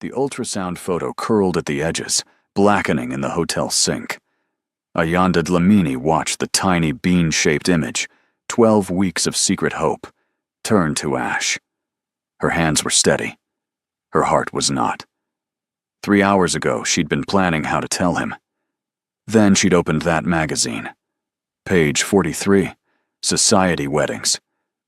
The ultrasound photo curled at the edges, blackening in the hotel sink. Ayanda Dlamini watched the tiny bean-shaped image, 12 weeks of secret hope, turn to ash. Her hands were steady. Her heart was not. 3 hours ago, she'd been planning how to tell him. Then she'd opened that magazine. Page 43, Society Weddings.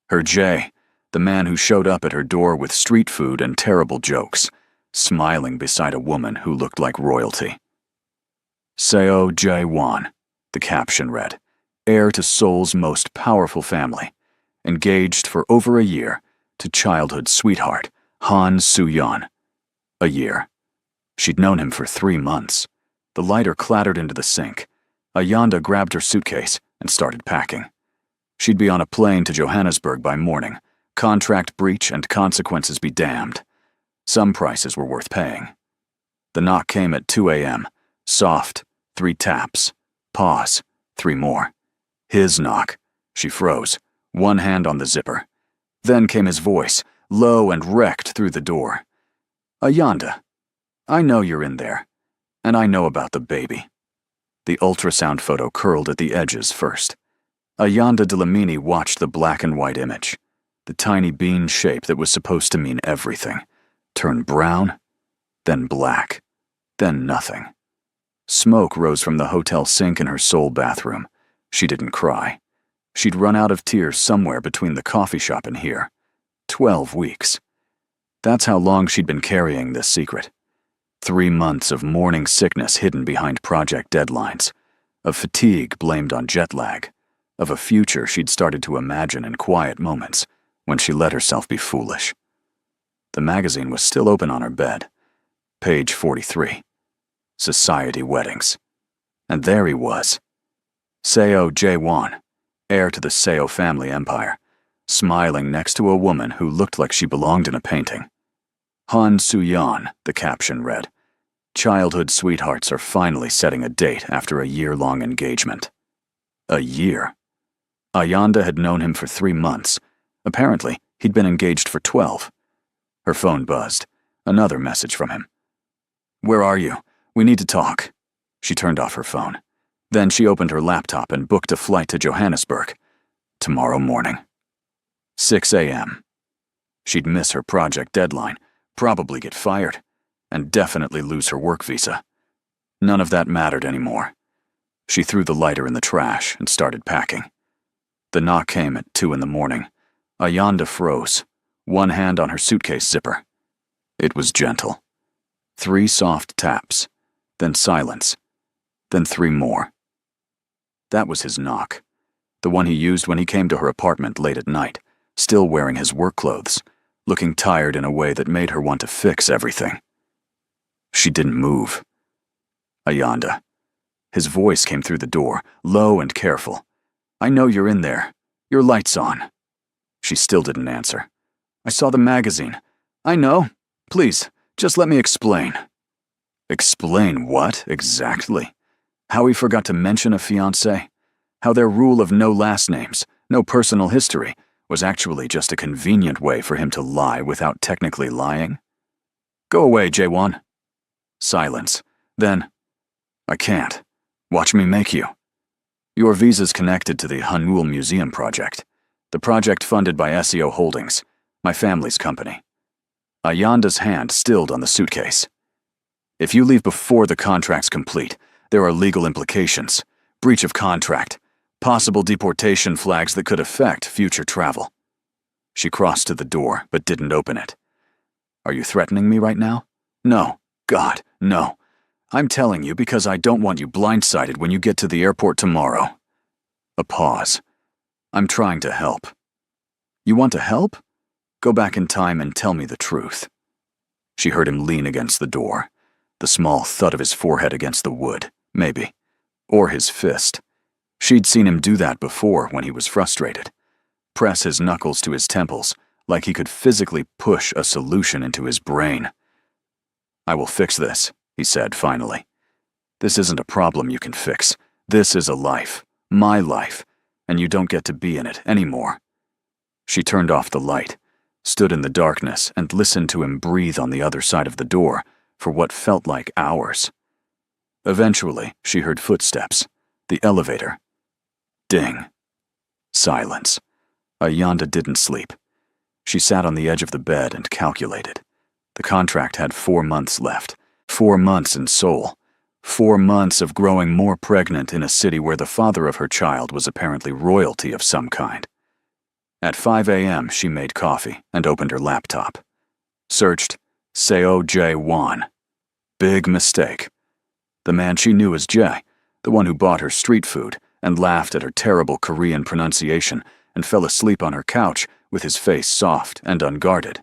Her Jay, the man who showed up at her door with street food and terrible jokes, smiling beside a woman who looked like royalty. Seo Jae-won, the caption read, heir to Seoul's most powerful family, engaged for over a year to childhood sweetheart Han Soo-yeon. A year. She'd known him for 3 months. The lighter clattered into the sink. Ayanda grabbed her suitcase and started packing. She'd be on a plane to Johannesburg by morning. Contract breach and consequences be damned. Some prices were worth paying. The knock came at 2 a.m. Soft, 3 taps. Pause, 3 more. His knock. She froze, one hand on the zipper. Then came his voice, low and wrecked through the door. Ayanda, I know you're in there, and I know about the baby. The ultrasound photo curled at the edges first. Ayanda Dlamini watched the black and white image, the tiny bean shape that was supposed to mean everything, turn brown, then black, then nothing. Smoke rose from the hotel sink in her Seoul bathroom. She didn't cry. She'd run out of tears somewhere between the coffee shop and here. 12 weeks. That's how long she'd been carrying this secret. 3 months of morning sickness hidden behind project deadlines, of fatigue blamed on jet lag, of a future she'd started to imagine in quiet moments when she let herself be foolish. The magazine was still open on her bed. Page 43. Society Weddings. And there he was. Seo Jae-won, heir to the Seo family empire, smiling next to a woman who looked like she belonged in a painting. Han Soo-yeon, the caption read. Childhood sweethearts are finally setting a date after a year-long engagement. A year. Ayanda had known him for 3 months. Apparently, he'd been engaged for 12. Her phone buzzed. Another message from him. Where are you? We need to talk. She turned off her phone. Then she opened her laptop and booked a flight to Johannesburg. Tomorrow morning. 6 a.m. She'd miss her project deadline, probably get fired, and definitely lose her work visa. None of that mattered anymore. She threw the lighter in the trash and started packing. The knock came at 2 in the morning. Ayanda froze, one hand on her suitcase zipper. It was gentle. 3 soft taps, then silence, then 3 more. That was his knock, the one he used when he came to her apartment late at night, still wearing his work clothes, looking tired in a way that made her want to fix everything. She didn't move. Ayanda. His voice came through the door, low and careful. I know you're in there. Your light's on. She still didn't answer. I saw the magazine. I know. Please, just let me explain. Explain what, exactly? How he forgot to mention a fiancé? How their rule of no last names, no personal history, was actually just a convenient way for him to lie without technically lying? Go away, Jae-won. Silence. Then, I can't. Watch me make you. Your visa's connected to the Hanul Museum project, the project funded by SEO Holdings, my family's company. Ayanda's hand stilled on the suitcase. If you leave before the contract's complete, there are legal implications, breach of contract, possible deportation flags that could affect future travel. She crossed to the door, but didn't open it. Are you threatening me right now? No. God, no. I'm telling you because I don't want you blindsided when you get to the airport tomorrow. A pause. I'm trying to help. You want to help? Go back in time and tell me the truth. She heard him lean against the door, the small thud of his forehead against the wood, maybe. Or his fist. She'd seen him do that before when he was frustrated. Press his knuckles to his temples, like he could physically push a solution into his brain. I will fix this, he said finally. This isn't a problem you can fix. This is a life, my life, and you don't get to be in it anymore. She turned off the light, stood in the darkness and listened to him breathe on the other side of the door for what felt like hours. Eventually, she heard footsteps. The elevator. Ding. Silence. Ayanda didn't sleep. She sat on the edge of the bed and calculated. The contract had 4 months left. 4 months in Seoul. 4 months of growing more pregnant in a city where the father of her child was apparently royalty of some kind. At 5 a.m., she made coffee and opened her laptop. Searched Seo Jae-won. Big mistake. The man she knew as Jae, the one who bought her street food and laughed at her terrible Korean pronunciation and fell asleep on her couch with his face soft and unguarded,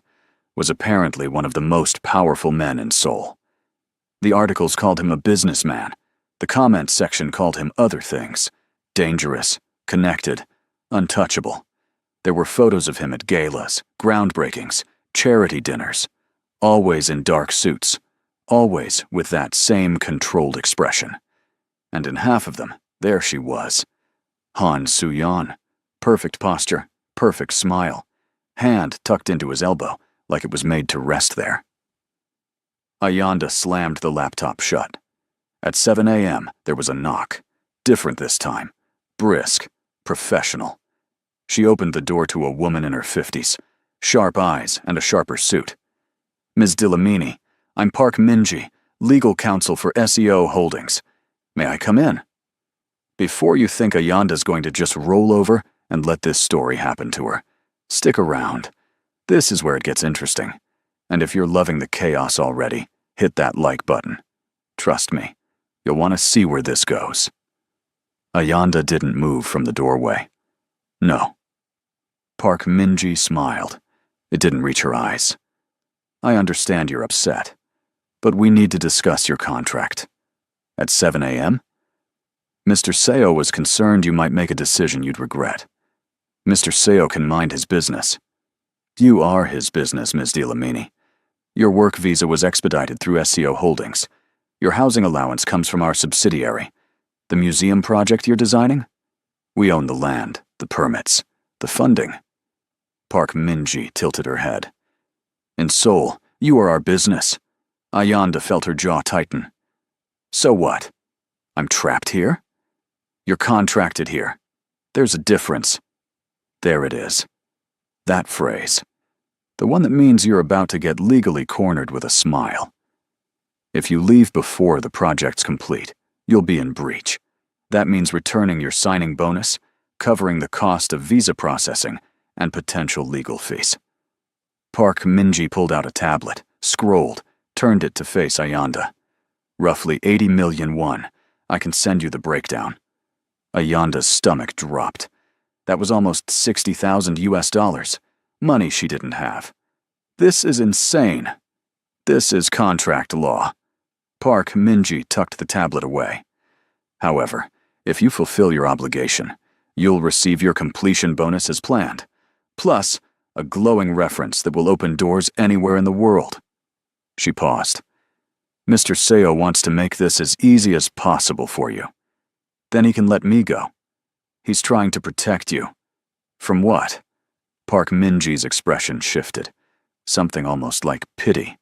was apparently one of the most powerful men in Seoul. The articles called him a businessman. The comments section called him other things. Dangerous, connected, untouchable. There were photos of him at galas, groundbreakings, charity dinners, always in dark suits, always with that same controlled expression. And in half of them, there she was. Han Soo-yeon. Perfect posture, perfect smile, hand tucked into his elbow like it was made to rest there. Ayanda slammed the laptop shut. At 7 a.m., there was a knock. Different this time. Brisk, professional. She opened the door to a woman in her 50s, sharp eyes and a sharper suit. Ms. Dilamini, I'm Park Min-ji, legal counsel for SEO Holdings. May I come in? Before you think Ayanda's going to just roll over and let this story happen to her, stick around. This is where it gets interesting. And if you're loving the chaos already, hit that like button. Trust me, you'll want to see where this goes. Ayanda didn't move from the doorway. No. Park Min-ji smiled. It didn't reach her eyes. I understand you're upset, but we need to discuss your contract. At 7 a.m.? Mr. Seo was concerned you might make a decision you'd regret. Mr. Seo can mind his business. You are his business, Ms. Dilamini. Your work visa was expedited through SEO Holdings. Your housing allowance comes from our subsidiary. The museum project you're designing? We own the land, the permits, the funding. Park Min-ji tilted her head. In Seoul, you are our business. Ayanda felt her jaw tighten. So what? I'm trapped here? You're contracted here. There's a difference. There it is. That phrase. The one that means you're about to get legally cornered with a smile. If you leave before the project's complete, you'll be in breach. That means returning your signing bonus, covering the cost of visa processing, and potential legal fees. Park Min-ji pulled out a tablet, scrolled, turned it to face Ayanda. Roughly 80 million won. I can send you the breakdown. Ayanda's stomach dropped. That was almost 60,000 US dollars. Money she didn't have. This is insane. This is contract law. Park Min-ji tucked the tablet away. However, if you fulfill your obligation, you'll receive your completion bonus as planned, plus a glowing reference that will open doors anywhere in the world. She paused. Mr. Seo wants to make this as easy as possible for you. Then he can let me go. He's trying to protect you. From what? Park Min-ji's expression shifted, something almost like pity.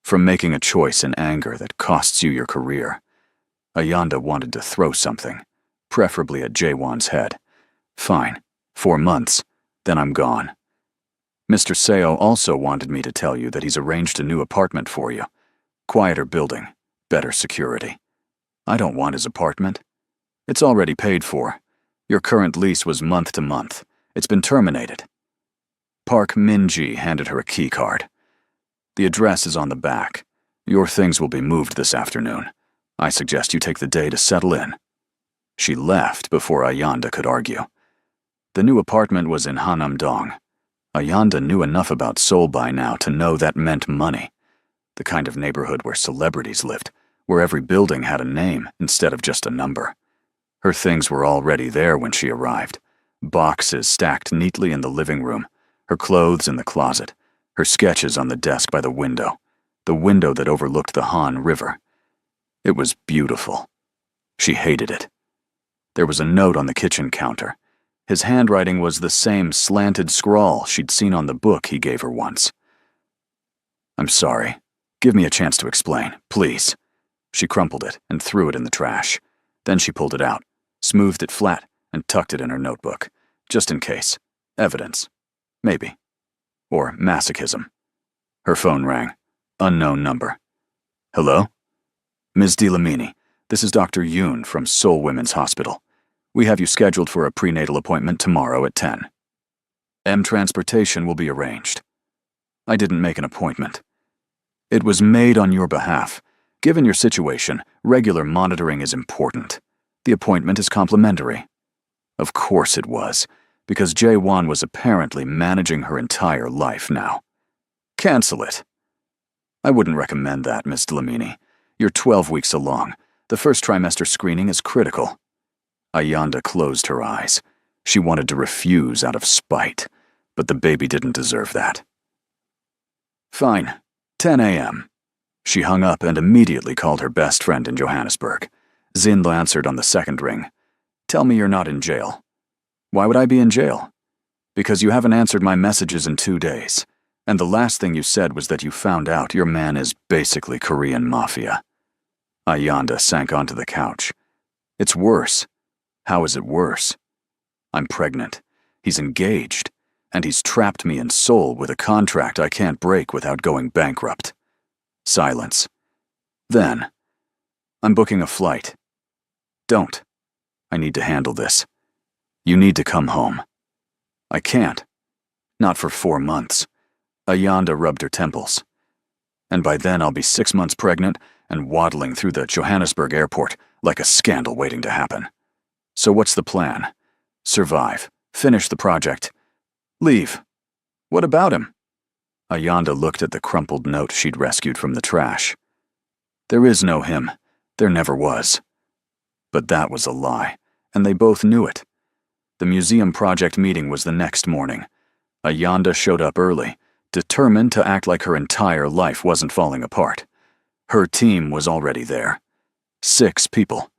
From making a choice in anger that costs you your career. Ayanda wanted to throw something, preferably at Jae-won's head. Fine, 4 months, then I'm gone. Mr. Seo also wanted me to tell you that he's arranged a new apartment for you. Quieter building, better security. I don't want his apartment. It's already paid for. Your current lease was month to month. It's been terminated. Park Min-ji handed her a key card. The address is on the back. Your things will be moved this afternoon. I suggest you take the day to settle in. She left before Ayanda could argue. The new apartment was in Hanam-dong. Ayanda knew enough about Seoul by now to know that meant money. The kind of neighborhood where celebrities lived, where every building had a name instead of just a number. Her things were already there when she arrived. Boxes stacked neatly in the living room, her clothes in the closet, her sketches on the desk by the window that overlooked the Han River. It was beautiful. She hated it. There was a note on the kitchen counter. His handwriting was the same slanted scrawl she'd seen on the book he gave her once. "I'm sorry. Give me a chance to explain, please." She crumpled it and threw it in the trash. Then she pulled it out, smoothed it flat, and tucked it in her notebook, just in case. Evidence. Maybe. Or masochism. Her phone rang. Unknown number. "Hello? Ms. DeLamini, this is Dr. Yoon from Seoul Women's Hospital. We have you scheduled for a prenatal appointment tomorrow at 10. Transportation will be arranged." "I didn't make an appointment." "It was made on your behalf. Given your situation, regular monitoring is important. The appointment is complimentary." Of course it was, because Jae-won was apparently managing her entire life now. "Cancel it." "I wouldn't recommend that, Miss DeLamini. You're 12 weeks along. The first trimester screening is critical." Ayanda closed her eyes. She wanted to refuse out of spite, but the baby didn't deserve that. "Fine. 10 a.m. She hung up and immediately called her best friend in Johannesburg. Zin answered on the second ring. "Tell me you're not in jail." "Why would I be in jail?" "Because you haven't answered my messages in 2 days. And the last thing you said was that you found out your man is basically Korean Mafia." Ayanda sank onto the couch. "It's worse." "How is it worse?" "I'm pregnant. He's engaged. And he's trapped me in Seoul with a contract I can't break without going bankrupt." Silence. Then, "I'm booking a flight." "Don't. I need to handle this. You need to come home." "I can't. Not for 4 months." Ayanda rubbed her temples. "And by then I'll be 6 months pregnant and waddling through the Johannesburg airport like a scandal waiting to happen. So what's the plan? Survive. Finish the project. Leave. What about him?" Ayanda looked at the crumpled note she'd rescued from the trash. "There is no him. There never was." But that was a lie, and they both knew it. The museum project meeting was the next morning. Ayanda showed up early, determined to act like her entire life wasn't falling apart. Her team was already there. 6 people.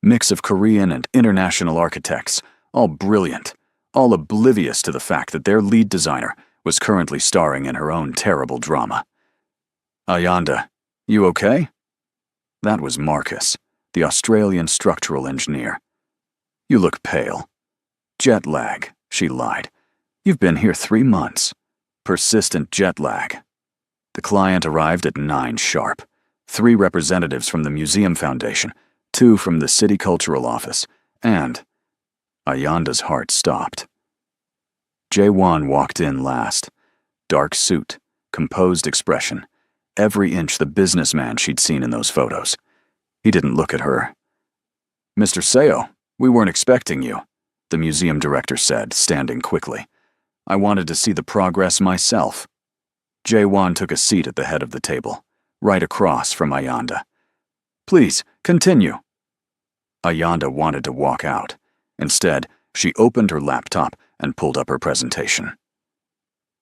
Mix of Korean and international architects, all brilliant, all oblivious to the fact that their lead designer was currently starring in her own terrible drama. "Ayanda, you okay?" That was Marcus, the Australian structural engineer. "You look pale." "Jet lag," she lied. "You've been here 3 months. Persistent jet lag." The client arrived at 9 sharp. 3 representatives from the Museum Foundation, 2 from the City Cultural Office, and Ayanda's heart stopped. Jae-won walked in last. Dark suit, composed expression, every inch the businessman she'd seen in those photos. He didn't look at her. "Mr. Seo, we weren't expecting you," the museum director said, standing quickly. "I wanted to see the progress myself." Jae-won took a seat at the head of the table, right across from Ayanda. "Please, continue." Ayanda wanted to walk out. Instead, she opened her laptop and pulled up her presentation.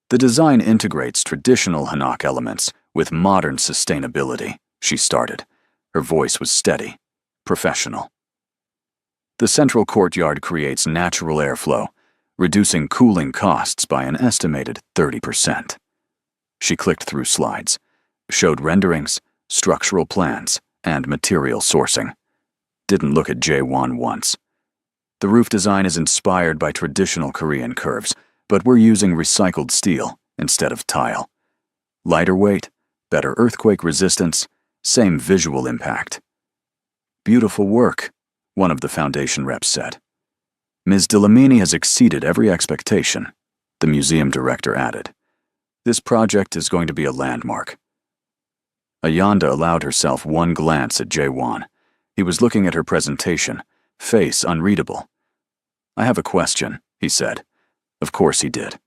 "The design integrates traditional Hanok elements with modern sustainability," she started. Her voice was steady, professional. "The central courtyard creates natural airflow, reducing cooling costs by an estimated 30%. She clicked through slides, showed renderings, structural plans, and material sourcing. Didn't look at Jae-won once. "The roof design is inspired by traditional Korean curves, but we're using recycled steel instead of tile. Lighter weight, better earthquake resistance, same visual impact." "Beautiful work," one of the foundation reps said. "Ms. DeLamini has exceeded every expectation," the museum director added. "This project is going to be a landmark." Ayanda allowed herself one glance at Jae-won. He was looking at her presentation, face unreadable. "I have a question," he said. Of course he did.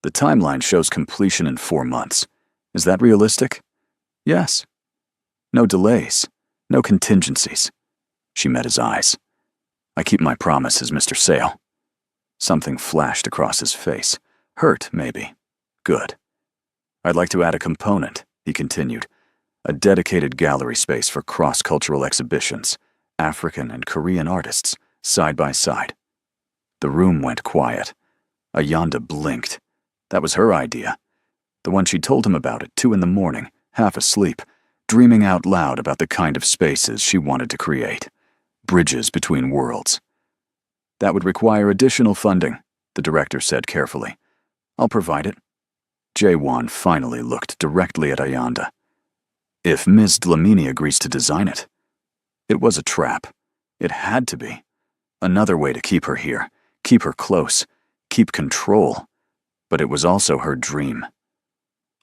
"The timeline shows completion in 4 months. Is that realistic?" "Yes." "No delays, no contingencies." She met his eyes. "I keep my promises, Mr. Sale." Something flashed across his face. Hurt, maybe. Good. "I'd like to add a component," he continued. "A dedicated gallery space for cross-cultural exhibitions, African and Korean artists, side by side." The room went quiet. Ayanda blinked. That was her idea. The one she'd told him about at 2 a.m, half asleep, dreaming out loud about the kind of spaces she wanted to create. Bridges between worlds. That would require additional funding, the director said carefully. I'll provide it. Jae-won finally looked directly at Ayanda. If Ms. Dlamini agrees to design it. It was a trap. It had to be. Another way to keep her here, keep her close, keep control. But it was also her dream.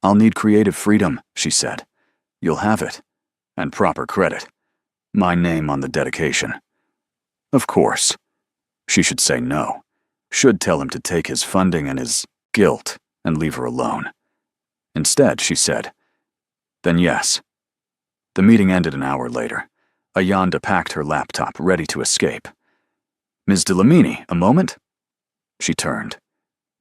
I'll need creative freedom, she said. You'll have it. And proper credit. My name on the dedication. Of course. She should say no. Should tell him to take his funding and his guilt and leave her alone. Instead, she said, then yes. The meeting ended an hour later. Ayanda packed her laptop, ready to escape. Ms. Dlamini, a moment? She turned.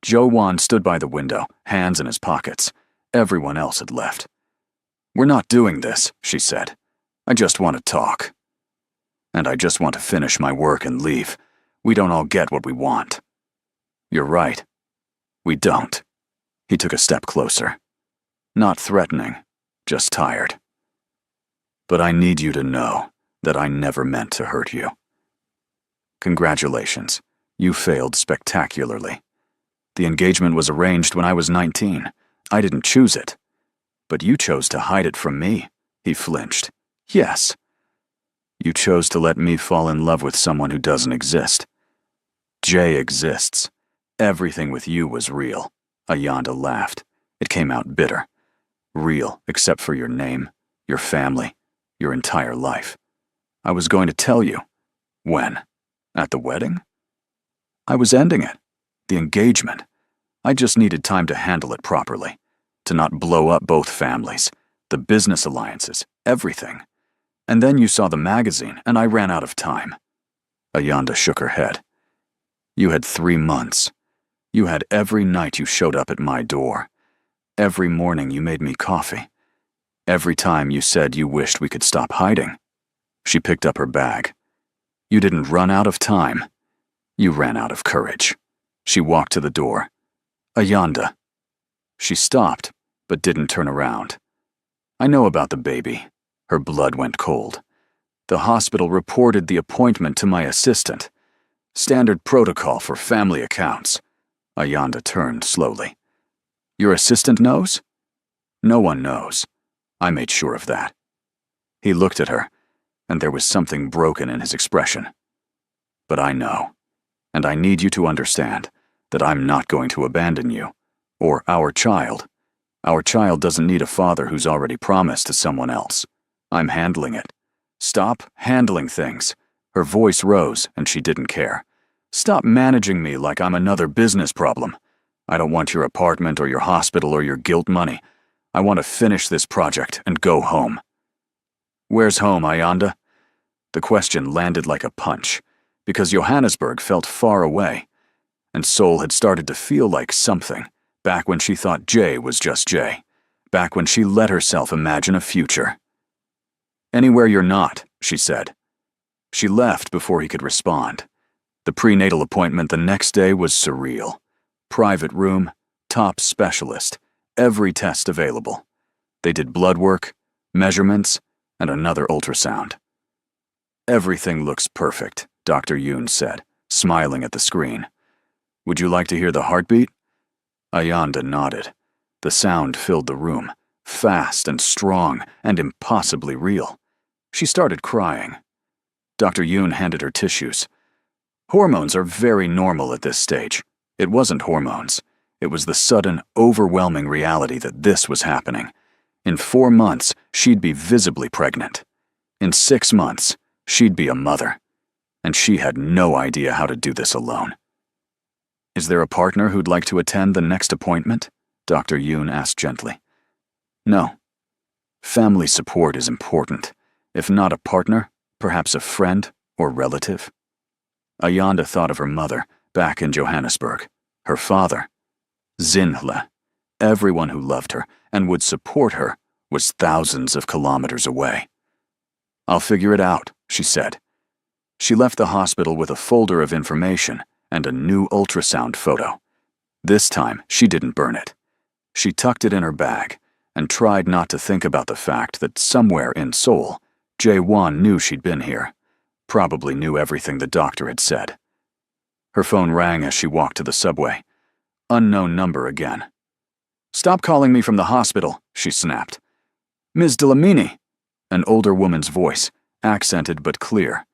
Jae-won stood by the window, hands in his pockets. Everyone else had left. We're not doing this, she said. I just want to talk. And I just want to finish my work and leave. We don't all get what we want. You're right. We don't. He took a step closer. Not threatening, just tired. But I need you to know that I never meant to hurt you. Congratulations. You failed spectacularly. The engagement was arranged when I was 19. I didn't choose it. But you chose to hide it from me. He flinched. Yes. You chose to let me fall in love with someone who doesn't exist. Jay exists. Everything with you was real. Ayanda laughed. It came out bitter. Real, except for your name, your family, your entire life. I was going to tell you. When? At the wedding? I was ending it. The engagement. I just needed time to handle it properly. To not blow up both families, the business alliances, everything. And then you saw the magazine, and I ran out of time. Ayanda shook her head. You had 3 months. You had every night you showed up at my door. Every morning you made me coffee. Every time you said you wished we could stop hiding. She picked up her bag. You didn't run out of time. You ran out of courage. She walked to the door. Ayanda. She stopped, but didn't turn around. I know about the baby. Her blood went cold. The hospital reported the appointment to my assistant. Standard protocol for family accounts. Ayanda turned slowly. Your assistant knows? No one knows. I made sure of that. He looked at her, and there was something broken in his expression. But I know, and I need you to understand that I'm not going to abandon you, or our child. Our child doesn't need a father who's already promised to someone else. I'm handling it. Stop handling things. Her voice rose, and she didn't care. Stop managing me like I'm another business problem. I don't want your apartment or your hospital or your guilt money. I want to finish this project and go home. Where's home, Ayanda? The question landed like a punch, because Johannesburg felt far away, and Seoul had started to feel like something, back when she thought Jay was just Jay, back when she let herself imagine a future. Anywhere you're not, she said. She left before he could respond. The prenatal appointment the next day was surreal. Private room, top specialist, every test available. They did blood work, measurements, and another ultrasound. Everything looks perfect, Dr. Yoon said, smiling at the screen. Would you like to hear the heartbeat? Ayanda nodded. The sound filled the room, fast and strong and impossibly real. She started crying. Dr. Yoon handed her tissues. Hormones are very normal at this stage. It wasn't hormones. It was the sudden, overwhelming reality that this was happening. In 4 months, she'd be visibly pregnant. In 6 months, she'd be a mother. And she had no idea how to do this alone. Is there a partner who'd like to attend the next appointment? Dr. Yoon asked gently. No. Family support is important. If not a partner, perhaps a friend or relative. Ayanda thought of her mother, back in Johannesburg. Her father. Zinhle. Everyone who loved her and would support her was thousands of kilometers away. I'll figure it out, she said. She left the hospital with a folder of information and a new ultrasound photo. This time, she didn't burn it. She tucked it in her bag and tried not to think about the fact that somewhere in Seoul, Jae-won knew she'd been here, probably knew everything the doctor had said. Her phone rang as she walked to the subway. Unknown number again. "Stop calling me from the hospital," she snapped. "Ms. Dlamini," an older woman's voice, accented but clear.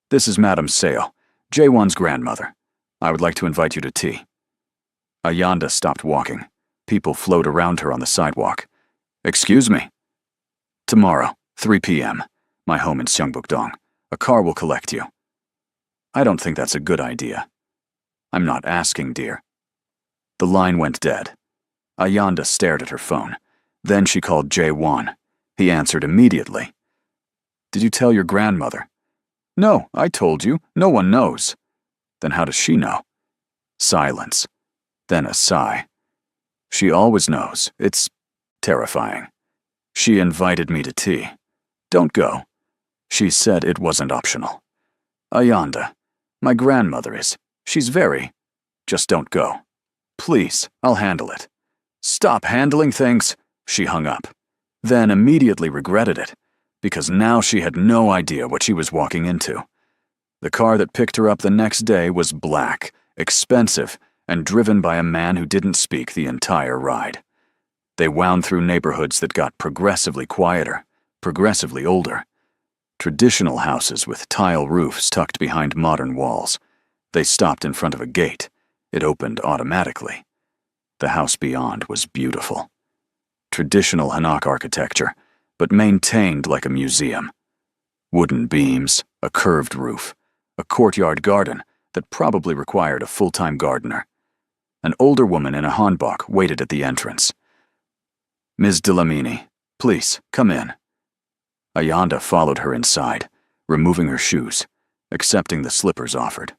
"This is Madame Seo, Jae-won's grandmother. I would like to invite you to tea." Ayanda stopped walking. People flowed around her on the sidewalk. "Excuse me." "Tomorrow, 3 p.m., my home in Seongbuk-dong. A car will collect you." "I don't think that's a good idea." "I'm not asking, dear." The line went dead. Ayanda stared at her phone. Then she called Jae-won. He answered immediately. "Did you tell your grandmother?" "No, I told you. No one knows." "Then how does she know?" Silence. Then a sigh. "She always knows. It's terrifying. She invited me to tea. Don't go. She said it wasn't optional." "Ayanda, my grandmother is. She's very. Just don't go. Please, I'll handle it." "Stop handling things," she hung up. Then immediately regretted it, because now she had no idea what she was walking into. The car that picked her up the next day was black, expensive, and driven by a man who didn't speak the entire ride. They wound through neighborhoods that got progressively quieter, progressively older. Traditional houses with tile roofs tucked behind modern walls. They stopped in front of a gate. It opened automatically. The house beyond was beautiful. Traditional Hanok architecture, but maintained like a museum. Wooden beams, a curved roof, a courtyard garden that probably required a full-time gardener. An older woman in a hanbok waited at the entrance. "Ms. Dlamini, please, come in." Ayanda followed her inside, removing her shoes, accepting the slippers offered.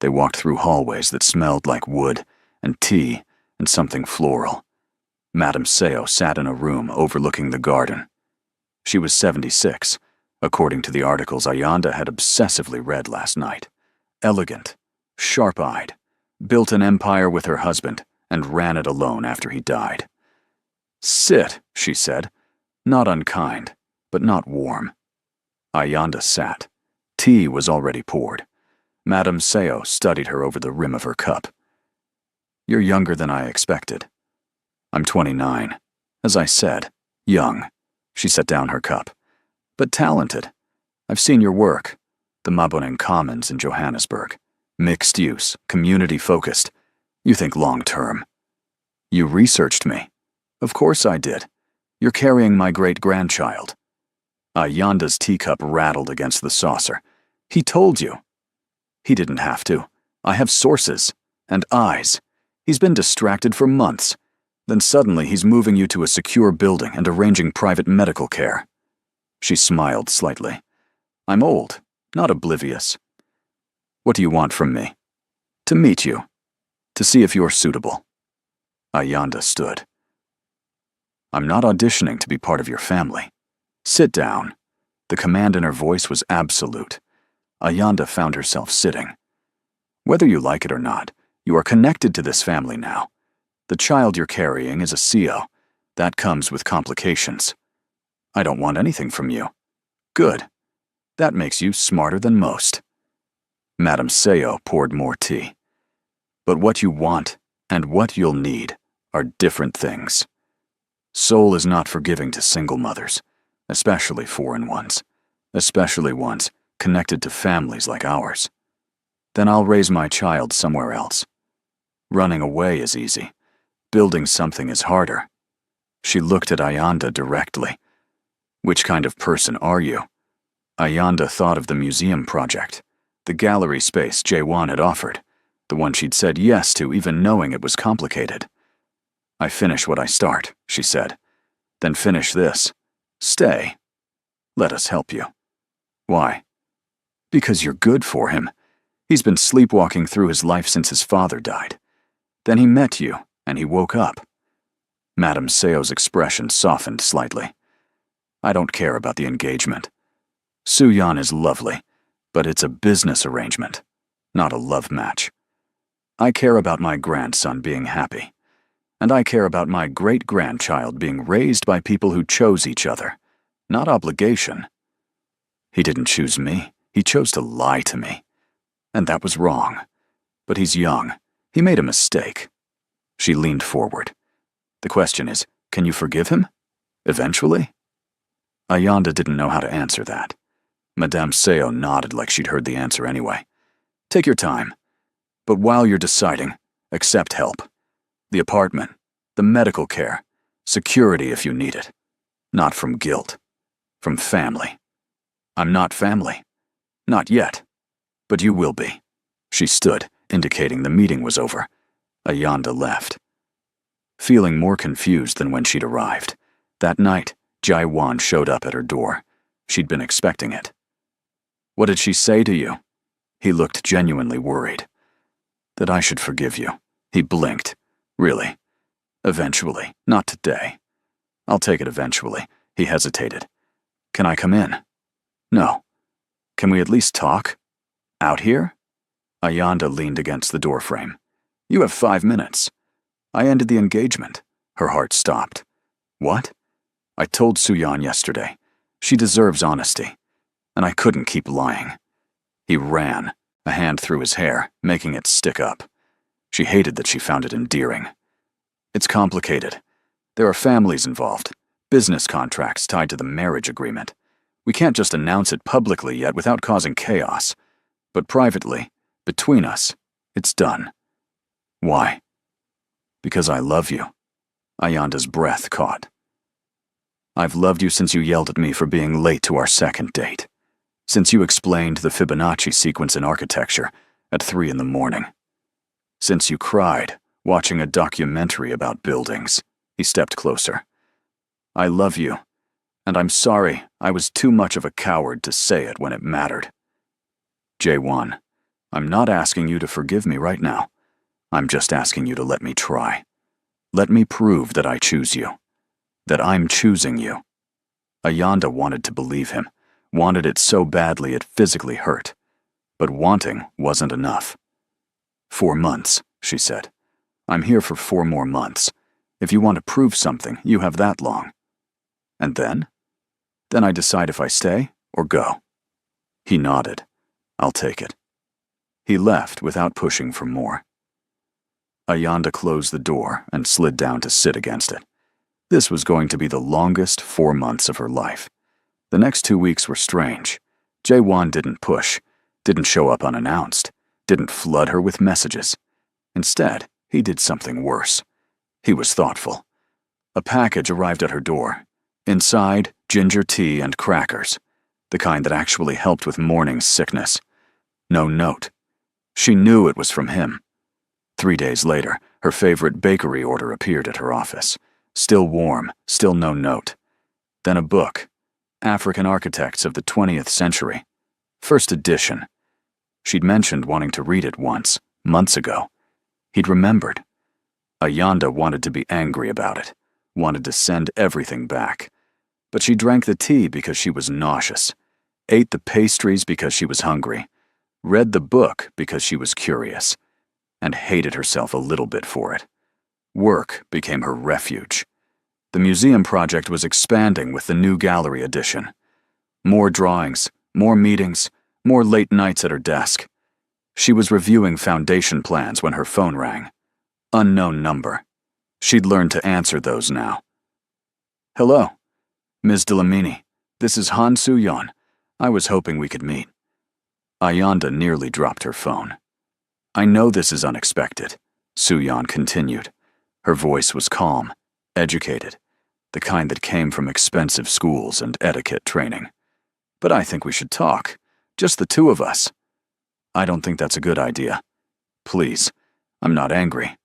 They walked through hallways that smelled like wood and tea and something floral. Madame Seo sat in a room overlooking the garden. She was 76, according to the articles Ayanda had obsessively read last night. Elegant, sharp-eyed, built an empire with her husband and ran it alone after he died. "Sit," she said, not unkind, but not warm. Ayanda sat. Tea was already poured. Madame Seo studied her over the rim of her cup. "You're younger than I expected." "I'm 29. As I said, young." She set down her cup. "But talented. I've seen your work. The Maboneng Commons in Johannesburg. Mixed use, community-focused. You think long-term." "You researched me." "Of course I did. You're carrying my great-grandchild." Ayanda's teacup rattled against the saucer. "He told you." "He didn't have to. I have sources. And eyes. He's been distracted for months. Then suddenly he's moving you to a secure building and arranging private medical care." She smiled slightly. "I'm old, not oblivious." "What do you want from me?" "To meet you. To see if you're suitable." Ayanda stood. "I'm not auditioning to be part of your family. Sit down." The command in her voice was absolute. Ayanda found herself sitting. "Whether you like it or not, you are connected to this family now. The child you're carrying is a CO. That comes with complications. I don't want anything from you." "Good. That makes you smarter than most." Madame Seo poured more tea. "But what you want and what you'll need are different things. Seoul is not forgiving to single mothers, especially foreign ones, especially ones connected to families like ours. Then I'll raise my child somewhere else. Running away is easy. Building something is harder." She looked at Ayanda directly. "Which kind of person are you?" Ayanda thought of the museum project, the gallery space Jae-won had offered, the one she'd said yes to even knowing it was complicated. "I finish what I start," she said. "Then finish this. Stay. Let us help you." "Why?" "Because you're good for him. He's been sleepwalking through his life since his father died. Then he met you, and he woke up." Madame Seo's expression softened slightly. "I don't care about the engagement. Soo-yeon is lovely, but it's a business arrangement, not a love match. I care about my grandson being happy. And I care about my great-grandchild being raised by people who chose each other, not obligation. He didn't choose me. He chose to lie to me. And that was wrong. But he's young. He made a mistake. She leaned forward. The question is, can you forgive him? Eventually? Ayanda didn't know how to answer that. Madame Seo nodded like she'd heard the answer anyway. Take your time. But while you're deciding, accept help. The apartment, the medical care, security if you need it. Not from guilt. From family. I'm not family. Not yet. But you will be. She stood, indicating the meeting was over. Ayanda left. Feeling more confused than when she'd arrived, that night, Jai-wan showed up at her door. She'd been expecting it. What did she say to you? He looked genuinely worried. That I should forgive you. He blinked. Really? Eventually, not today. I'll take it eventually. He hesitated. Can I come in? No. Can we at least talk? Out here? Ayanda leaned against the doorframe. You have 5 minutes. I ended the engagement. Her heart stopped. What? I told Suyan yesterday. She deserves honesty. And I couldn't keep lying. He ran, a hand through his hair, making it stick up. She hated that she found it endearing. It's complicated. There are families involved, business contracts tied to the marriage agreement. We can't just announce it publicly yet without causing chaos. But privately, between us, it's done. Why? Because I love you. Ayanda's breath caught. I've loved you since you yelled at me for being late to our second date. Since you explained the Fibonacci sequence in architecture at 3 in the morning. Since you cried, watching a documentary about buildings. He stepped closer. I love you, and I'm sorry I was too much of a coward to say it when it mattered. Jae-won, I'm not asking you to forgive me right now. I'm just asking you to let me try. Let me prove that I choose you. That I'm choosing you. Ayanda wanted to believe him, wanted it so badly it physically hurt. But wanting wasn't enough. 4 months, she said. I'm here for 4 more months. If you want to prove something, you have that long. And then? Then I decide if I stay or go. He nodded. I'll take it. He left without pushing for more. Ayanda closed the door and slid down to sit against it. This was going to be the longest 4 months of her life. The next 2 weeks were strange. Jae-won didn't push, didn't show up unannounced, didn't flood her with messages. Instead, he did something worse. He was thoughtful. A package arrived at her door. Inside, ginger tea and crackers, the kind that actually helped with morning sickness. No note. She knew it was from him. 3 days later, her favorite bakery order appeared at her office. Still warm, still no note. Then a book, African Architects of the 20th Century. First edition. She'd mentioned wanting to read it once, months ago. He'd remembered. Ayanda wanted to be angry about it, wanted to send everything back. But she drank the tea because she was nauseous, ate the pastries because she was hungry, read the book because she was curious, and hated herself a little bit for it. Work became her refuge. The museum project was expanding with the new gallery addition. More drawings, more meetings, more late nights at her desk. She was reviewing foundation plans when her phone rang. Unknown number. She'd learned to answer those now. Hello, Ms. Delamini. This is Han Soo-yeon. I was hoping we could meet. Ayanda nearly dropped her phone. I know this is unexpected, Soo-yeon continued. Her voice was calm, educated, the kind that came from expensive schools and etiquette training. But I think we should talk, just the two of us. I don't think that's a good idea. Please, I'm not angry.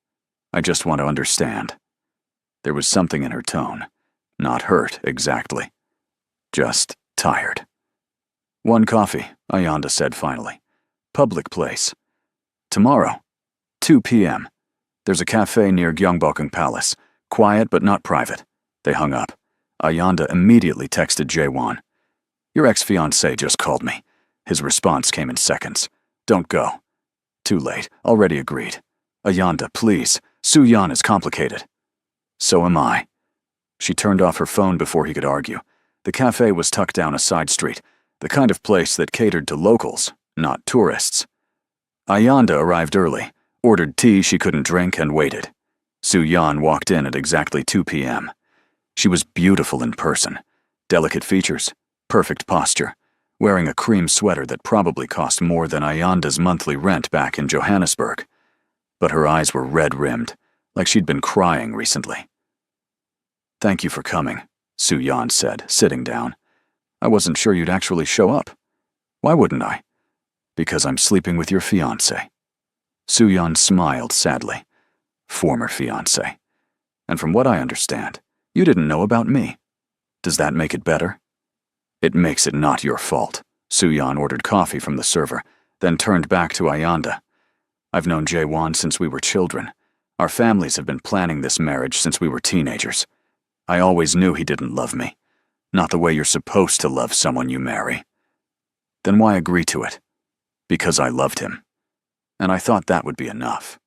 I just want to understand. There was something in her tone, not hurt exactly, just tired. 1 coffee, Ayanda said finally. Public place. Tomorrow, 2 p.m. There's a cafe near Gyeongbokgung Palace. Quiet but not private. They hung up. Ayanda immediately texted Jae-won. Your ex-fiancé just called me. His response came in seconds. Don't go. Too late. Already agreed. Ayanda, please. Su-Yan is complicated. So am I. She turned off her phone before he could argue. The cafe was tucked down a side street, the kind of place that catered to locals, not tourists. Ayanda arrived early, ordered tea she couldn't drink, and waited. Su-Yan walked in at exactly 2 p.m. She was beautiful in person, delicate features, perfect posture, wearing a cream sweater that probably cost more than Ayanda's monthly rent back in Johannesburg. But her eyes were red-rimmed, like she'd been crying recently. "Thank you for coming," Su-Yan said, sitting down. "I wasn't sure you'd actually show up." "Why wouldn't I?" "Because I'm sleeping with your fiancé." Su-Yan smiled sadly. "Former fiancé. And from what I understand, you didn't know about me. Does that make it better?" "It makes it not your fault." Su-Yan ordered coffee from the server, then turned back to Ayanda. "I've known Jae-won since we were children. Our families have been planning this marriage since we were teenagers. I always knew he didn't love me. Not the way you're supposed to love someone you marry." "Then why agree to it?" "Because I loved him. And I thought that would be enough."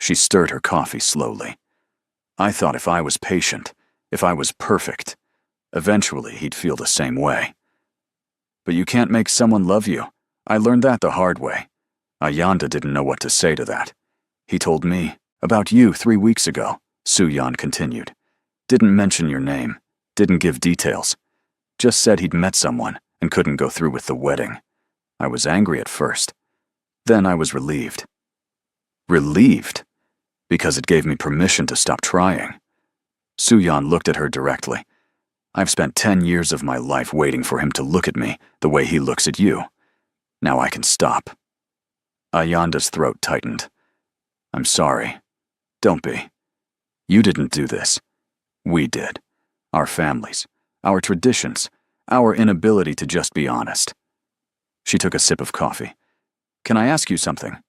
She stirred her coffee slowly. "I thought if I was patient, if I was perfect, eventually he'd feel the same way." "But you can't make someone love you. I learned that the hard way." Ayanda didn't know what to say to that. "He told me about you 3 weeks ago," Su-Yan continued. "Didn't mention your name, didn't give details. Just said he'd met someone and couldn't go through with the wedding. I was angry at first. Then I was relieved." "Relieved?" "Because it gave me permission to stop trying." Su-Yan looked at her directly. "I've spent 10 years of my life waiting for him to look at me the way he looks at you. Now I can stop." Ayanda's throat tightened. "I'm sorry. Don't be. You didn't do this. We did. Our families, our traditions, our inability to just be honest." She took a sip of coffee. "Can I ask you something?"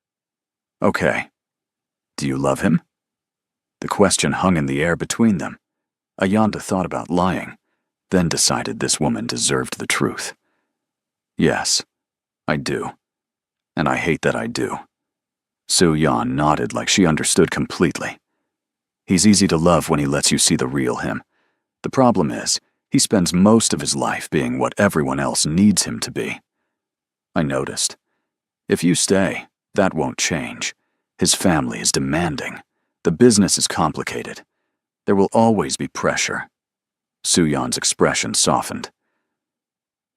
"Okay. Do you love him?" The question hung in the air between them. Ayanda thought about lying, then decided this woman deserved the truth. "Yes, I do. And I hate that I do." Su-Yan nodded like she understood completely. "He's easy to love when he lets you see the real him. The problem is, he spends most of his life being what everyone else needs him to be." "I noticed. If you stay, that won't change. His family is demanding. The business is complicated. There will always be pressure." Su-Yan's expression softened.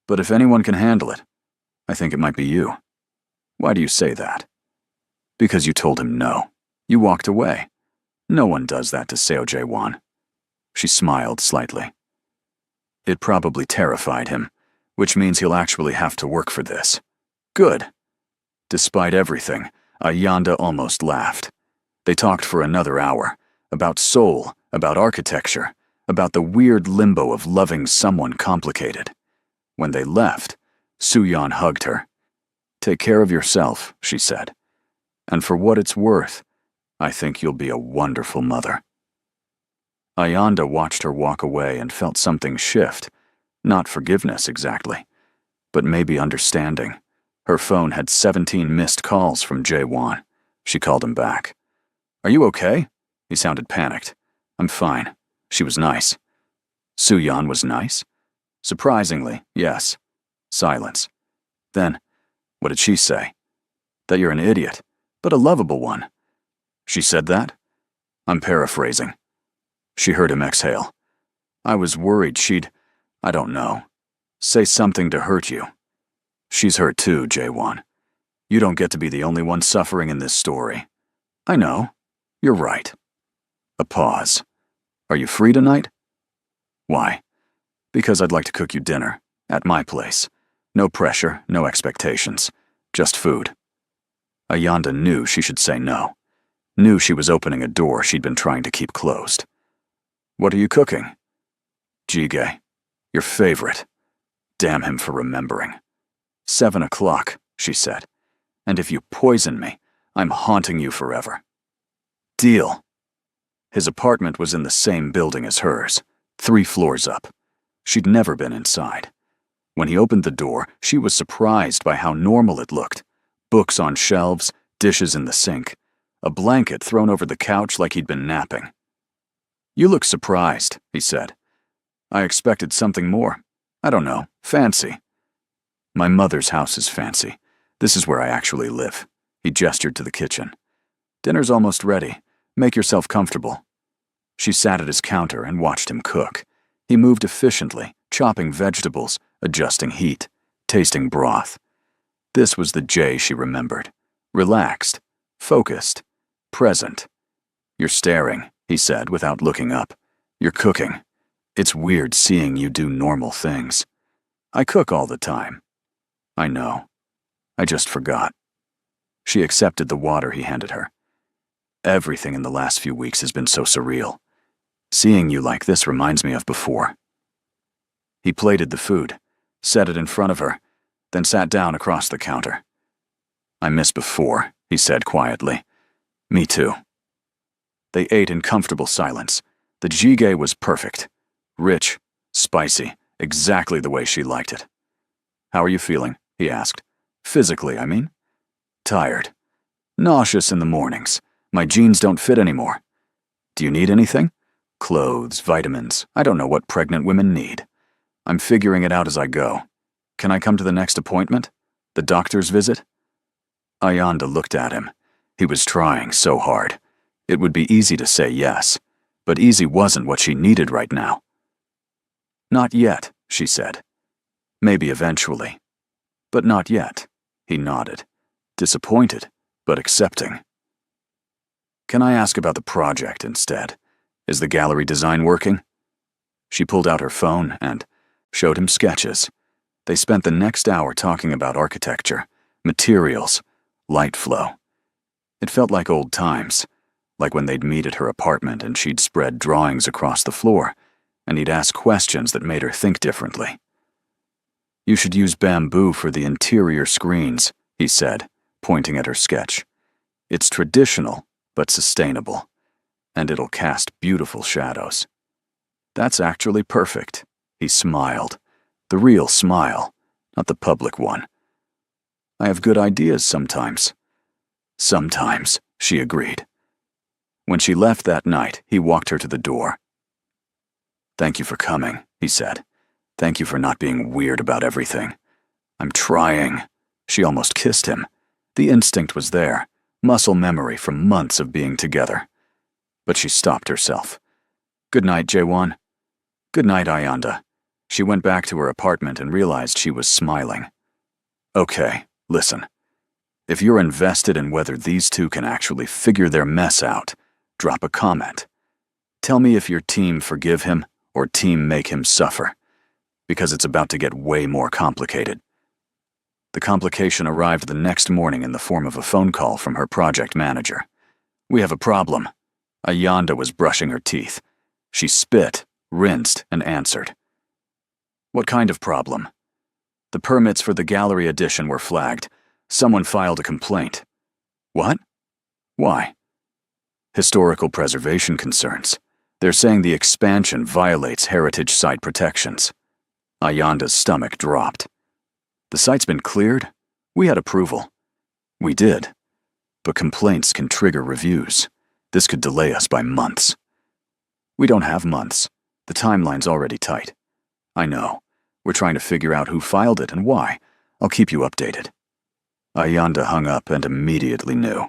"But if anyone can handle it, I think it might be you." "Why do you say that?" "Because you told him no. You walked away. No one does that to Seo Jae-won." She smiled slightly. "It probably terrified him, which means he'll actually have to work for this." "Good." Despite everything, Ayanda almost laughed. They talked for another hour, about soul, about architecture, about the weird limbo of loving someone complicated. When they left, Su-Yan hugged her. "Take care of yourself," she said. "And for what it's worth, I think you'll be a wonderful mother." Ayanda watched her walk away and felt something shift. Not forgiveness exactly, but maybe understanding. Her phone had 17 missed calls from Jae-won. She called him back. "Are you okay?" He sounded panicked. "I'm fine." She was nice. Su-Yan was nice? Surprisingly, yes. Silence. Then, what did she say? "That you're an idiot, but a lovable one." "She said that?" "I'm paraphrasing." She heard him exhale. "I was worried I don't know, say something to hurt you." "She's hurt too, Jae-won. You don't get to be the only one suffering in this story." "I know. You're right." A pause. "Are you free tonight?" "Why?" "Because I'd like to cook you dinner, at my place. No pressure, no expectations. Just food." Ayanda knew she should say no. Knew she was opening a door she'd been trying to keep closed. "What are you cooking?" "Jjigae. Your favorite." Damn him for remembering. 7 o'clock, she said. "And if you poison me, I'm haunting you forever." "Deal." His apartment was in the same building as hers, 3 floors up. She'd never been inside. When he opened the door, she was surprised by how normal it looked. Books on shelves, dishes in the sink. a blanket thrown over the couch like he'd been napping. "You look surprised," he said. "I expected something more. I don't know, fancy." "My mother's house is fancy. This is where I actually live." He gestured to the kitchen. "Dinner's almost ready. Make yourself comfortable." She sat at his counter and watched him cook. He moved efficiently, chopping vegetables, adjusting heat, tasting broth. This was the Jay she remembered. Relaxed, focused, present. "You're staring," he said without looking up. "You're cooking. It's weird seeing you do normal things." "I cook all the time." "I know. I just forgot." She accepted the water he handed her. "Everything in the last few weeks has been so surreal. Seeing you like this reminds me of before." He plated the food, set it in front of her, then sat down across the counter. "I miss before," he said quietly. "Me too." They ate in comfortable silence. The jjigae was perfect. Rich, spicy, exactly the way she liked it. "How are you feeling?" he asked. "Physically, I mean." "Tired. Nauseous in the mornings. My jeans don't fit anymore." "Do you need anything?" "Clothes, vitamins. I don't know what pregnant women need. I'm figuring it out as I go. Can I come to the next appointment? The doctor's visit?" Ayanda looked at him. He was trying so hard. It would be easy to say yes, but easy wasn't what she needed right now. "Not yet," she said. "Maybe eventually. But not yet." He nodded. Disappointed, but accepting. "Can I ask about the project instead? Is the gallery design working?" She pulled out her phone and showed him sketches. They spent the next hour talking about architecture, materials, light flow. It felt like old times, like when they'd meet at her apartment and she'd spread drawings across the floor, and he'd ask questions that made her think differently. "You should use bamboo for the interior screens," he said, pointing at her sketch. "It's traditional, but sustainable, and it'll cast beautiful shadows." "That's actually perfect." He smiled. The real smile, not the public one. "I have good ideas sometimes." "Sometimes," she agreed. When she left that night, he walked her to the door. "Thank you for coming," he said. "Thank you for not being weird about everything." "I'm trying." She almost kissed him. The instinct was there, muscle memory from months of being together. But she stopped herself. "Good night, Jaewon." "Good night, Ayanda." She went back to her apartment and realized she was smiling. "Okay, listen. If you're invested in whether these two can actually figure their mess out, drop a comment. Tell me if your team forgive him or team make him suffer, because it's about to get way more complicated." The complication arrived the next morning in the form of a phone call from her project manager. "We have a problem." Ayanda was brushing her teeth. She spit, rinsed, and answered. "What kind of problem?" "The permits for the gallery addition were flagged. Someone filed a complaint." "What? Why?" "Historical preservation concerns. They're saying the expansion violates heritage site protections." Ayanda's stomach dropped. "The site's been cleared? We had approval." "We did. But complaints can trigger reviews. This could delay us by months." "We don't have months. The timeline's already tight." "I know. We're trying to figure out who filed it and why. I'll keep you updated." Ayanda hung up and immediately knew.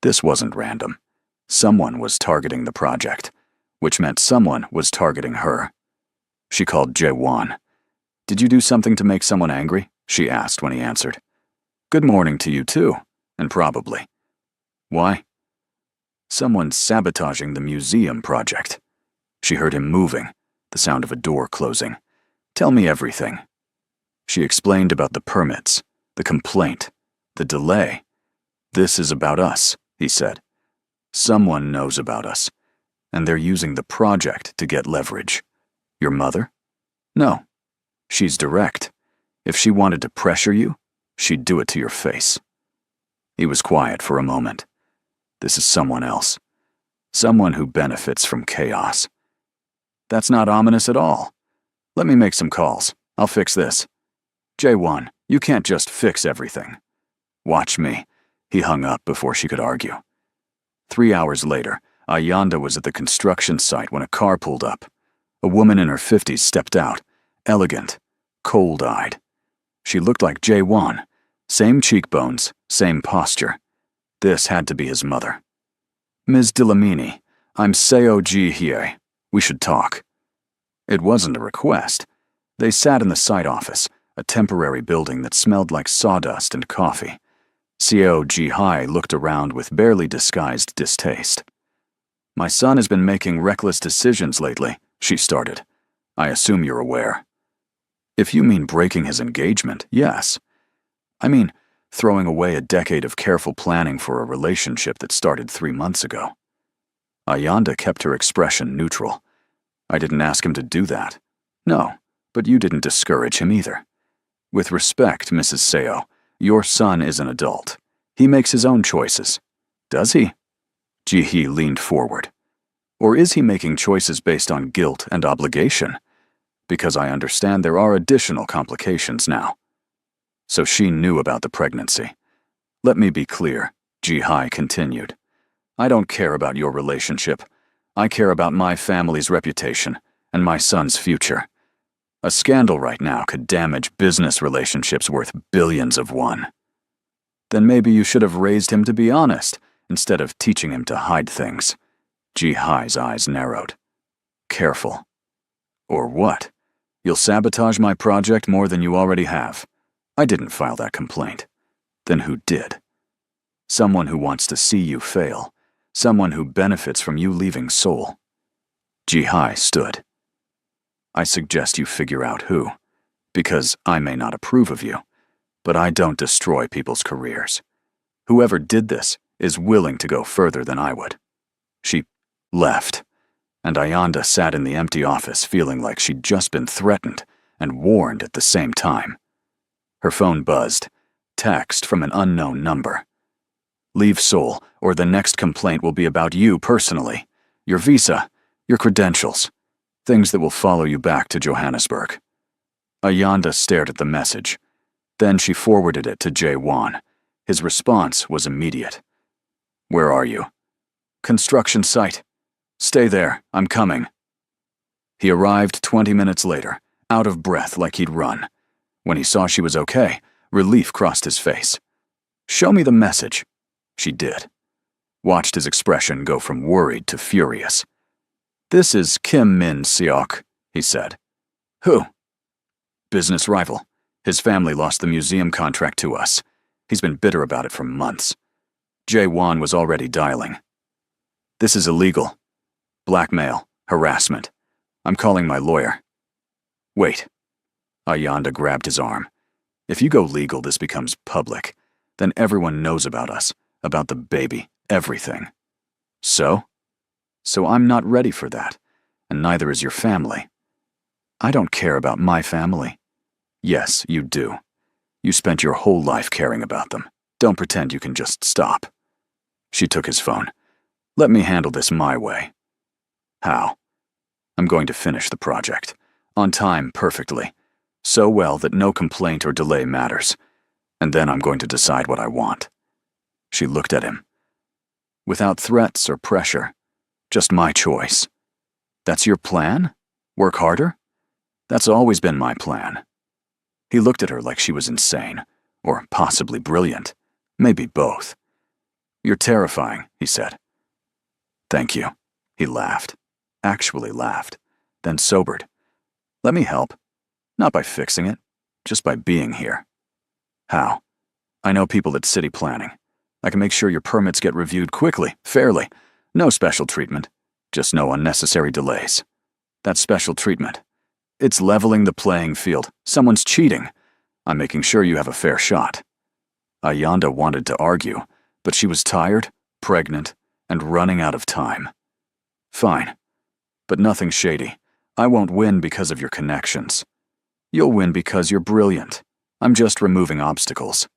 This wasn't random. Someone was targeting the project, which meant someone was targeting her. She called Jaewon. "Did you do something to make someone angry?" she asked when he answered. "Good morning to you too, and probably." "Why?" "Someone's sabotaging the museum project." She heard him moving, the sound of a door closing. "Tell me everything." She explained about the permits, the complaint, the delay. "This is about us," he said. "Someone knows about us, and they're using the project to get leverage." "Your mother?" "No. She's direct. If she wanted to pressure you, she'd do it to your face." He was quiet for a moment. This is someone else. Someone who benefits from chaos. "That's not ominous at all. Let me make some calls. I'll fix this." "Jaewon, you can't just fix everything." "Watch me." He hung up before she could argue. 3 hours later, Ayanda was at the construction site when a car pulled up. A woman in her 50s stepped out, elegant, cold-eyed. She looked like Jae-won. Same cheekbones, same posture. This had to be his mother. "Ms. Dlamini, I'm Seo Ji-hye. We should talk." It wasn't a request. They sat in the site office, a temporary building that smelled like sawdust and coffee. Seo Ji-hye looked around with barely disguised distaste. "My son has been making reckless decisions lately," she started. "I assume you're aware." "If you mean breaking his engagement, yes. I mean, throwing away a decade of careful planning for a relationship that started 3 months ago." Ayanda kept her expression neutral. "I didn't ask him to do that." "No, but you didn't discourage him either. With respect, Mrs. Seo, your son is an adult. He makes his own choices." "Does he?" Ji-hee leaned forward. "Or is he making choices based on guilt and obligation? Because I understand there are additional complications now." So she knew about the pregnancy. "Let me be clear," Ji-hye continued. "I don't care about your relationship. I care about my family's reputation and my son's future. A scandal right now could damage business relationships worth billions of won." "Then maybe you should have raised him to be honest, instead of teaching him to hide things." Ji-hye's eyes narrowed. "Careful. Or what? You'll sabotage my project more than you already have. I didn't file that complaint. Then who did? Someone who wants to see you fail. Someone who benefits from you leaving Seoul." Ji-hye stood. "I suggest you figure out who, because I may not approve of you, but I don't destroy people's careers. Whoever did this is willing to go further than I would." She left, and Ayanda sat in the empty office feeling like she'd just been threatened and warned at the same time. Her phone buzzed. Text from an unknown number. "Leave Seoul, or the next complaint will be about you personally. Your visa, your credentials, things that will follow you back to Johannesburg." Ayanda stared at the message. Then she forwarded it to Jae-won. His response was immediate. "Where are you?" "Construction site. Stay there, I'm coming." He arrived 20 minutes later, out of breath like he'd run. When he saw she was okay, relief crossed his face. "Show me the message." She did. Watched his expression go from worried to furious. "This is Kim Min-seok," he said. "Who?" "Business rival. His family lost the museum contract to us. He's been bitter about it for months." Jae-won was already dialing. "This is illegal. Blackmail, harassment. I'm calling my lawyer." "Wait." Ayanda grabbed his arm. "If you go legal, this becomes public. Then everyone knows about us, about the baby, everything." "So?" "So I'm not ready for that, and neither is your family." "I don't care about my family." "Yes, you do. You spent your whole life caring about them. Don't pretend you can just stop." She took his phone. "Let me handle this my way." "How?" "I'm going to finish the project. On time, perfectly. So well that no complaint or delay matters. And then I'm going to decide what I want." She looked at him. "Without threats or pressure. Just my choice." "That's your plan? Work harder?" "That's always been my plan." He looked at her like she was insane, or possibly brilliant. Maybe both. "You're terrifying," he said. "Thank you." He laughed. Actually laughed. Then sobered. "Let me help. Not by fixing it, just by being here." "How?" "I know people at city planning. I can make sure your permits get reviewed quickly, fairly. No special treatment. Just no unnecessary delays. That's special treatment. It's leveling the playing field. Someone's cheating. I'm making sure you have a fair shot." Ayanda wanted to argue, but she was tired, pregnant, and running out of time. "Fine. But nothing shady. I won't win because of your connections. You'll win because you're brilliant. I'm just removing obstacles."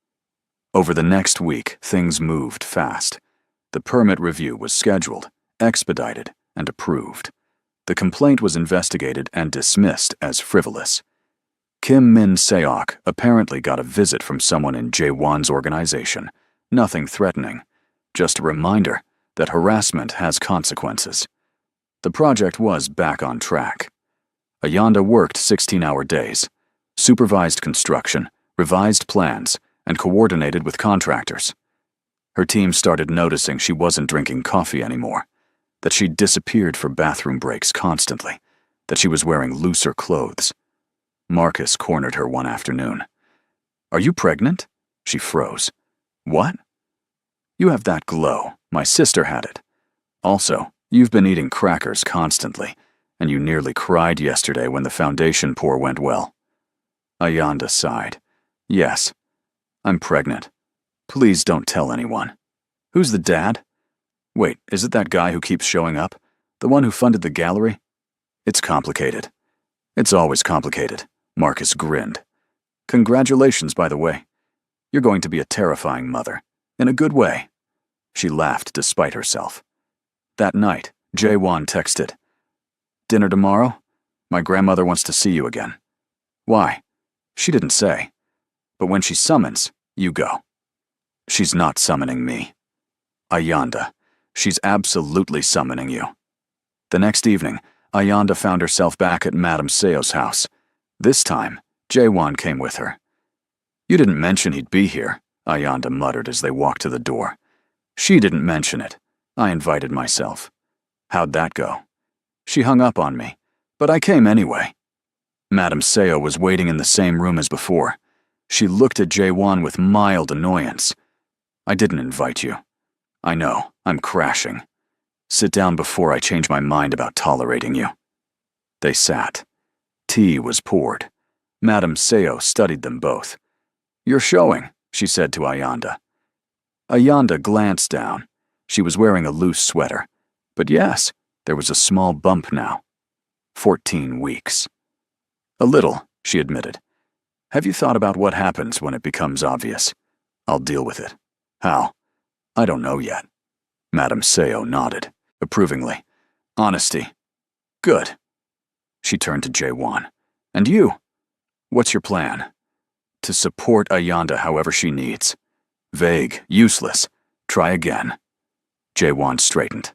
Over the next week, things moved fast. The permit review was scheduled, expedited, and approved. The complaint was investigated and dismissed as frivolous. Kim Min-seok apparently got a visit from someone in Jae-won's organization. Nothing threatening. Just a reminder that harassment has consequences. The project was back on track. Ayanda worked 16-hour days, supervised construction, revised plans, and coordinated with contractors. Her team started noticing she wasn't drinking coffee anymore, that she'd disappeared for bathroom breaks constantly, that she was wearing looser clothes. Marcus cornered her one afternoon. "Are you pregnant?" She froze. "What?" "You have that glow. My sister had it. Also, you've been eating crackers constantly, and you nearly cried yesterday when the foundation pour went well." Ayanda sighed. "Yes, I'm pregnant. Please don't tell anyone." "Who's the dad?" "Wait, is it that guy who keeps showing up? The one who funded the gallery?" "It's complicated." "It's always complicated." Marcus grinned. "Congratulations, by the way. You're going to be a terrifying mother. In a good way." She laughed despite herself. That night, Jae-won texted, "Dinner tomorrow? My grandmother wants to see you again." "Why?" She didn't say. "But when she summons, you go." "She's not summoning me." "Ayanda, she's absolutely summoning you." The next evening, Ayanda found herself back at Madame Seo's house. This time, Jae-won came with her. "You didn't mention he'd be here," Ayanda muttered as they walked to the door. "She didn't mention it. I invited myself." "How'd that go?" "She hung up on me, but I came anyway." Madame Seo was waiting in the same room as before. She looked at Jae-won with mild annoyance. "I didn't invite you. I know, I'm crashing. Sit down before I change my mind about tolerating you." They sat. Tea was poured. Madame Seo studied them both. "You're showing," she said to Ayanda. Ayanda glanced down. She was wearing a loose sweater. But yes, there was a small bump now. 14 weeks. "A little," she admitted. "Have you thought about what happens when it becomes obvious?" "I'll deal with it." "How?" "I don't know yet." Madame Seo nodded, approvingly. "Honesty. Good." She turned to Jae-won. "And you? What's your plan?" "To support Ayanda however she needs." "Vague, useless. Try again." Jae-won straightened.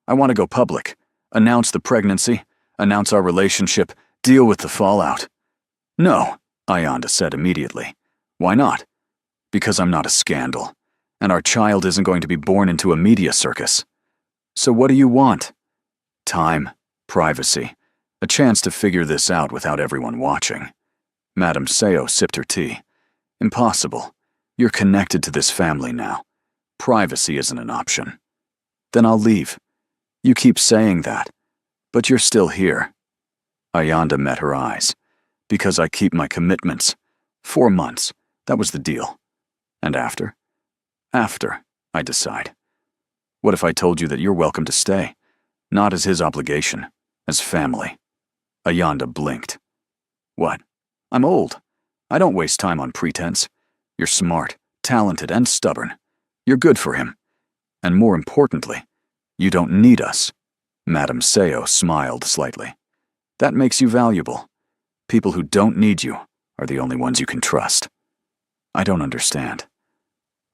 "I want to go public. Announce the pregnancy. Announce our relationship. Deal with the fallout." "No," Ayanda said immediately. "Why not?" "Because I'm not a scandal. And our child isn't going to be born into a media circus." "So what do you want?" "Time. Privacy. A chance to figure this out without everyone watching." Madame Seo sipped her tea. "Impossible. You're connected to this family now. Privacy isn't an option." "Then I'll leave." "You keep saying that. But you're still here." Ayanda met her eyes. "Because I keep my commitments. 4 months. That was the deal." "And after?" "After, I decide." "What if I told you that you're welcome to stay? Not as his obligation, as family." Ayanda blinked. "What? I'm old. I don't waste time on pretense. You're smart, talented, and stubborn. You're good for him. And more importantly, you don't need us." Madame Seo smiled slightly. "That makes you valuable. People who don't need you are the only ones you can trust." "I don't understand."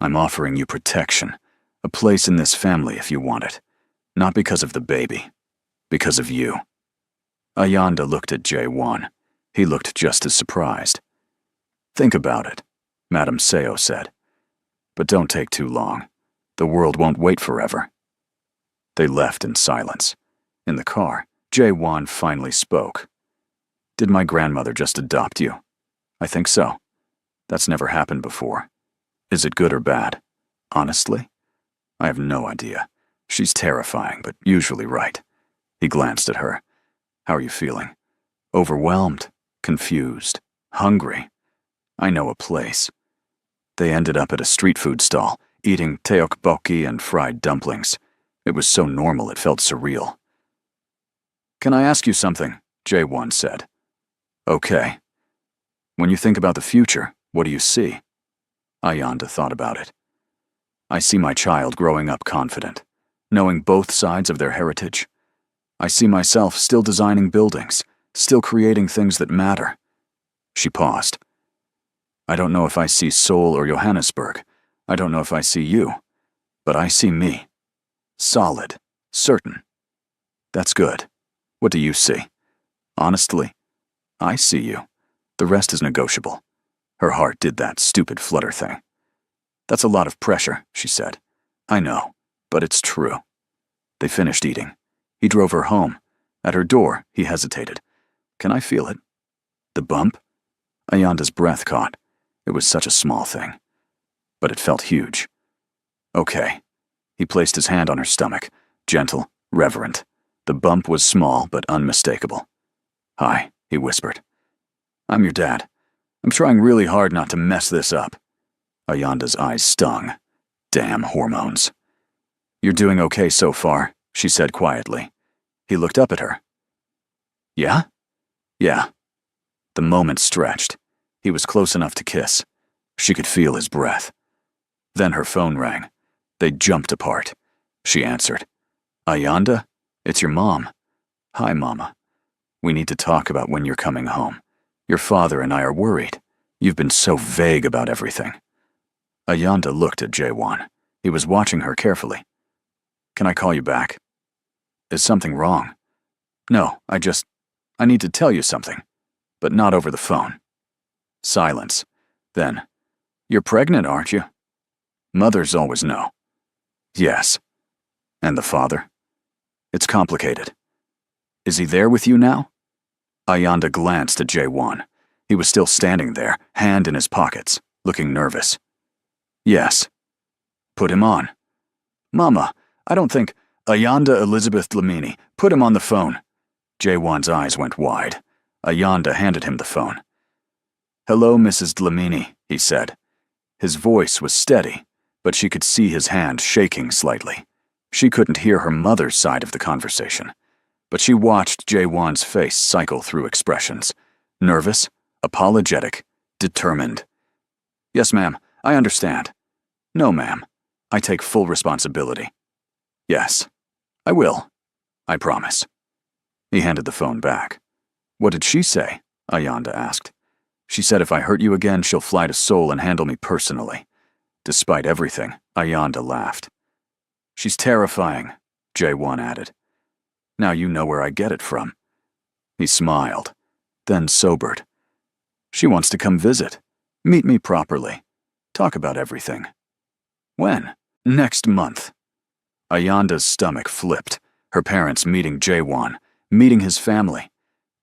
"I'm offering you protection, a place in this family if you want it. Not because of the baby. Because of you." Ayanda looked at Jae-won. He looked just as surprised. "Think about it," Madame Seo said. "But don't take too long. The world won't wait forever." They left in silence. In the car, Jae-won finally spoke. "Did my grandmother just adopt you?" "I think so. That's never happened before." "Is it good or bad?" "Honestly? I have no idea. She's terrifying, but usually right." He glanced at her. "How are you feeling?" "Overwhelmed, confused, hungry. I know a place." They ended up at a street food stall, eating tteokbokki and fried dumplings. It was so normal it felt surreal. "Can I ask you something?" Jae-won said. "Okay." "When you think about the future, what do you see?" Ayanda thought about it. "I see my child growing up confident, knowing both sides of their heritage. I see myself still designing buildings, still creating things that matter." She paused. "I don't know if I see Seoul or Johannesburg. I don't know if I see you. But I see me. Solid. Certain. That's good. What do you see? Honestly, I see you. The rest is negotiable. Her heart did that stupid flutter thing. That's a lot of pressure, she said. I know, but it's true. They finished eating. He drove her home. At her door, he hesitated. Can I feel it? The bump? Ayanda's breath caught. It was such a small thing. But it felt huge. Okay. He placed his hand on her stomach, gentle, reverent. The bump was small but unmistakable. Hi, he whispered. I'm your dad. I'm trying really hard not to mess this up. Ayanda's eyes stung. Damn hormones. You're doing okay so far, she said quietly. He looked up at her. Yeah? Yeah. The moment stretched. He was close enough to kiss. She could feel his breath. Then her phone rang. They jumped apart. She answered. Ayanda? It's your mom. Hi, Mama. We need to talk about when you're coming home. Your father and I are worried. You've been so vague about everything. Ayanda looked at Jaewon. He was watching her carefully. Can I call you back? Is something wrong? No, I need to tell you something, but not over the phone. Silence. Then, you're pregnant, aren't you? Mothers always know. Yes. And the father? It's complicated. Is he there with you now? Ayanda glanced at Jaewon. He was still standing there, hand in his pockets, looking nervous. Yes. Put him on. Mama, I don't think... Ayanda Elizabeth Dlamini, put him on the phone. Jaewon's eyes went wide. Ayanda handed him the phone. Hello, Mrs. Dlamini, he said. His voice was steady, but she could see his hand shaking slightly. She couldn't hear her mother's side of the conversation, but she watched Jaewon's face cycle through expressions. Nervous, apologetic, determined. Yes, ma'am, I understand. No, ma'am, I take full responsibility. Yes, I will. I promise. He handed the phone back. What did she say? Ayanda asked. She said if I hurt you again, she'll fly to Seoul and handle me personally. Despite everything, Ayanda laughed. She's terrifying, Jaewon added. Now you know where I get it from. He smiled, then sobered. She wants to come visit, meet me properly, talk about everything. When? Next month. Ayanda's stomach flipped, her parents meeting Jaewon, meeting his family,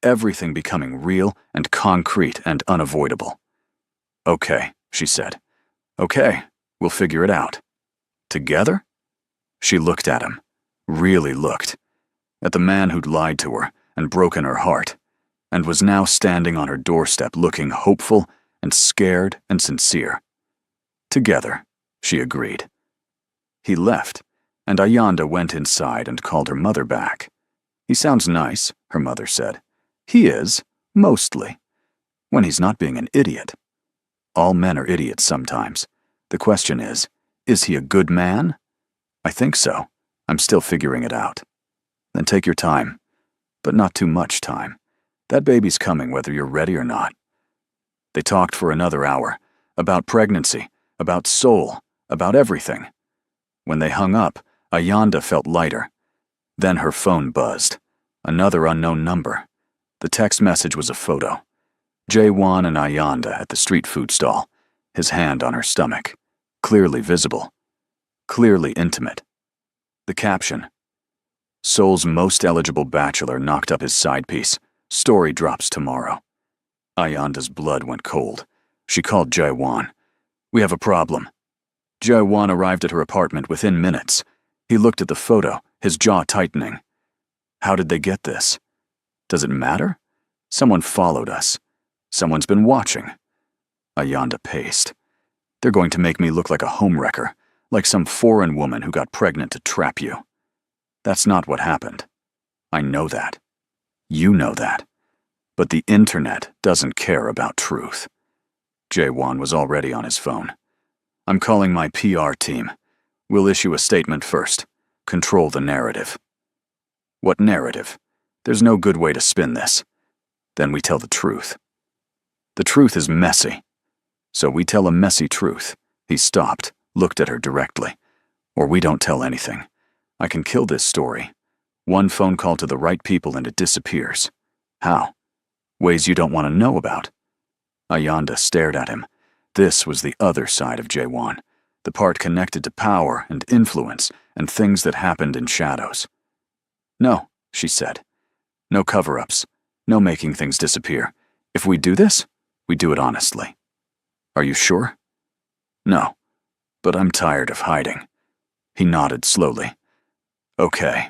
everything becoming real and concrete and unavoidable. Okay, she said. Okay, we'll figure it out. Together? She looked at him, really looked, at the man who'd lied to her and broken her heart, and was now standing on her doorstep looking hopeful and scared and sincere. Together, she agreed. He left, and Ayanda went inside and called her mother back. He sounds nice, her mother said. He is, mostly, when he's not being an idiot. All men are idiots sometimes. The question is he a good man? I think so. I'm still figuring it out. Then take your time, but not too much time. That baby's coming whether you're ready or not. They talked for another hour, about pregnancy, about Seoul, about everything. When they hung up, Ayanda felt lighter. Then her phone buzzed. Another unknown number. The text message was a photo. Jaewon and Ayanda at the street food stall, his hand on her stomach. Clearly visible. Clearly intimate. The caption. Seoul's most eligible bachelor knocked up his side piece. Story drops tomorrow. Ayanda's blood went cold. She called Jaewon. We have a problem. Jaewon arrived at her apartment within minutes. He looked at the photo, his jaw tightening. How did they get this? Does it matter? Someone followed us. Someone's been watching. Ayanda paced. They're going to make me look like a homewrecker, like some foreign woman who got pregnant to trap you. That's not what happened. I know that. You know that. But the internet doesn't care about truth. Jaewon was already on his phone. I'm calling my PR team. We'll issue a statement first. Control the narrative. What narrative? There's no good way to spin this. Then we tell the truth. The truth is messy. So we tell a messy truth. He stopped, looked at her directly. Or we don't tell anything. I can kill this story. One phone call to the right people and it disappears. How? Ways you don't want to know about. Ayanda stared at him. This was the other side of Jaewon, the part connected to power and influence and things that happened in shadows. No, she said. No cover-ups. No making things disappear. If we do this, we do it honestly. Are you sure? No, but I'm tired of hiding. He nodded slowly. Okay.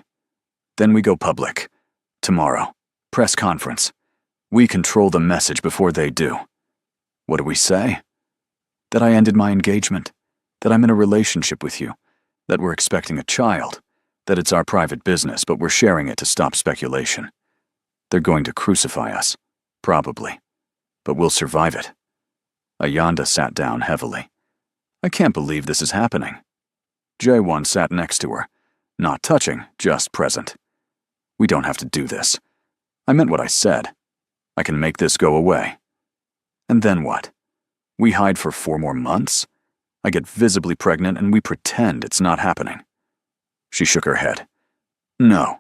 Then we go public. Tomorrow. Press conference. We control the message before they do. What do we say? That I ended my engagement. That I'm in a relationship with you. That we're expecting a child. That it's our private business, but we're sharing it to stop speculation. They're going to crucify us. Probably. But we'll survive it. Ayanda sat down heavily. I can't believe this is happening. Jaewon sat next to her. Not touching, just present. We don't have to do this. I meant what I said. I can make this go away. And then what? We hide for 4 more months? I get visibly pregnant and we pretend it's not happening. She shook her head. No.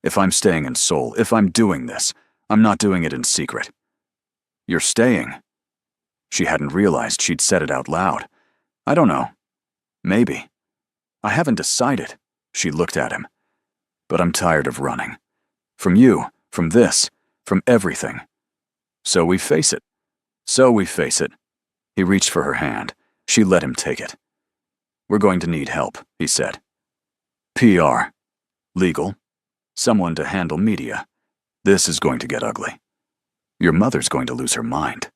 If I'm staying in Seoul, if I'm doing this, I'm not doing it in secret. You're staying. She hadn't realized she'd said it out loud. I don't know. Maybe. I haven't decided. She looked at him. But I'm tired of running. From you, from this, from everything. So we face it. So we face it. He reached for her hand. She let him take it. We're going to need help, he said. PR. Legal. Someone to handle media. This is going to get ugly. Your mother's going to lose her mind.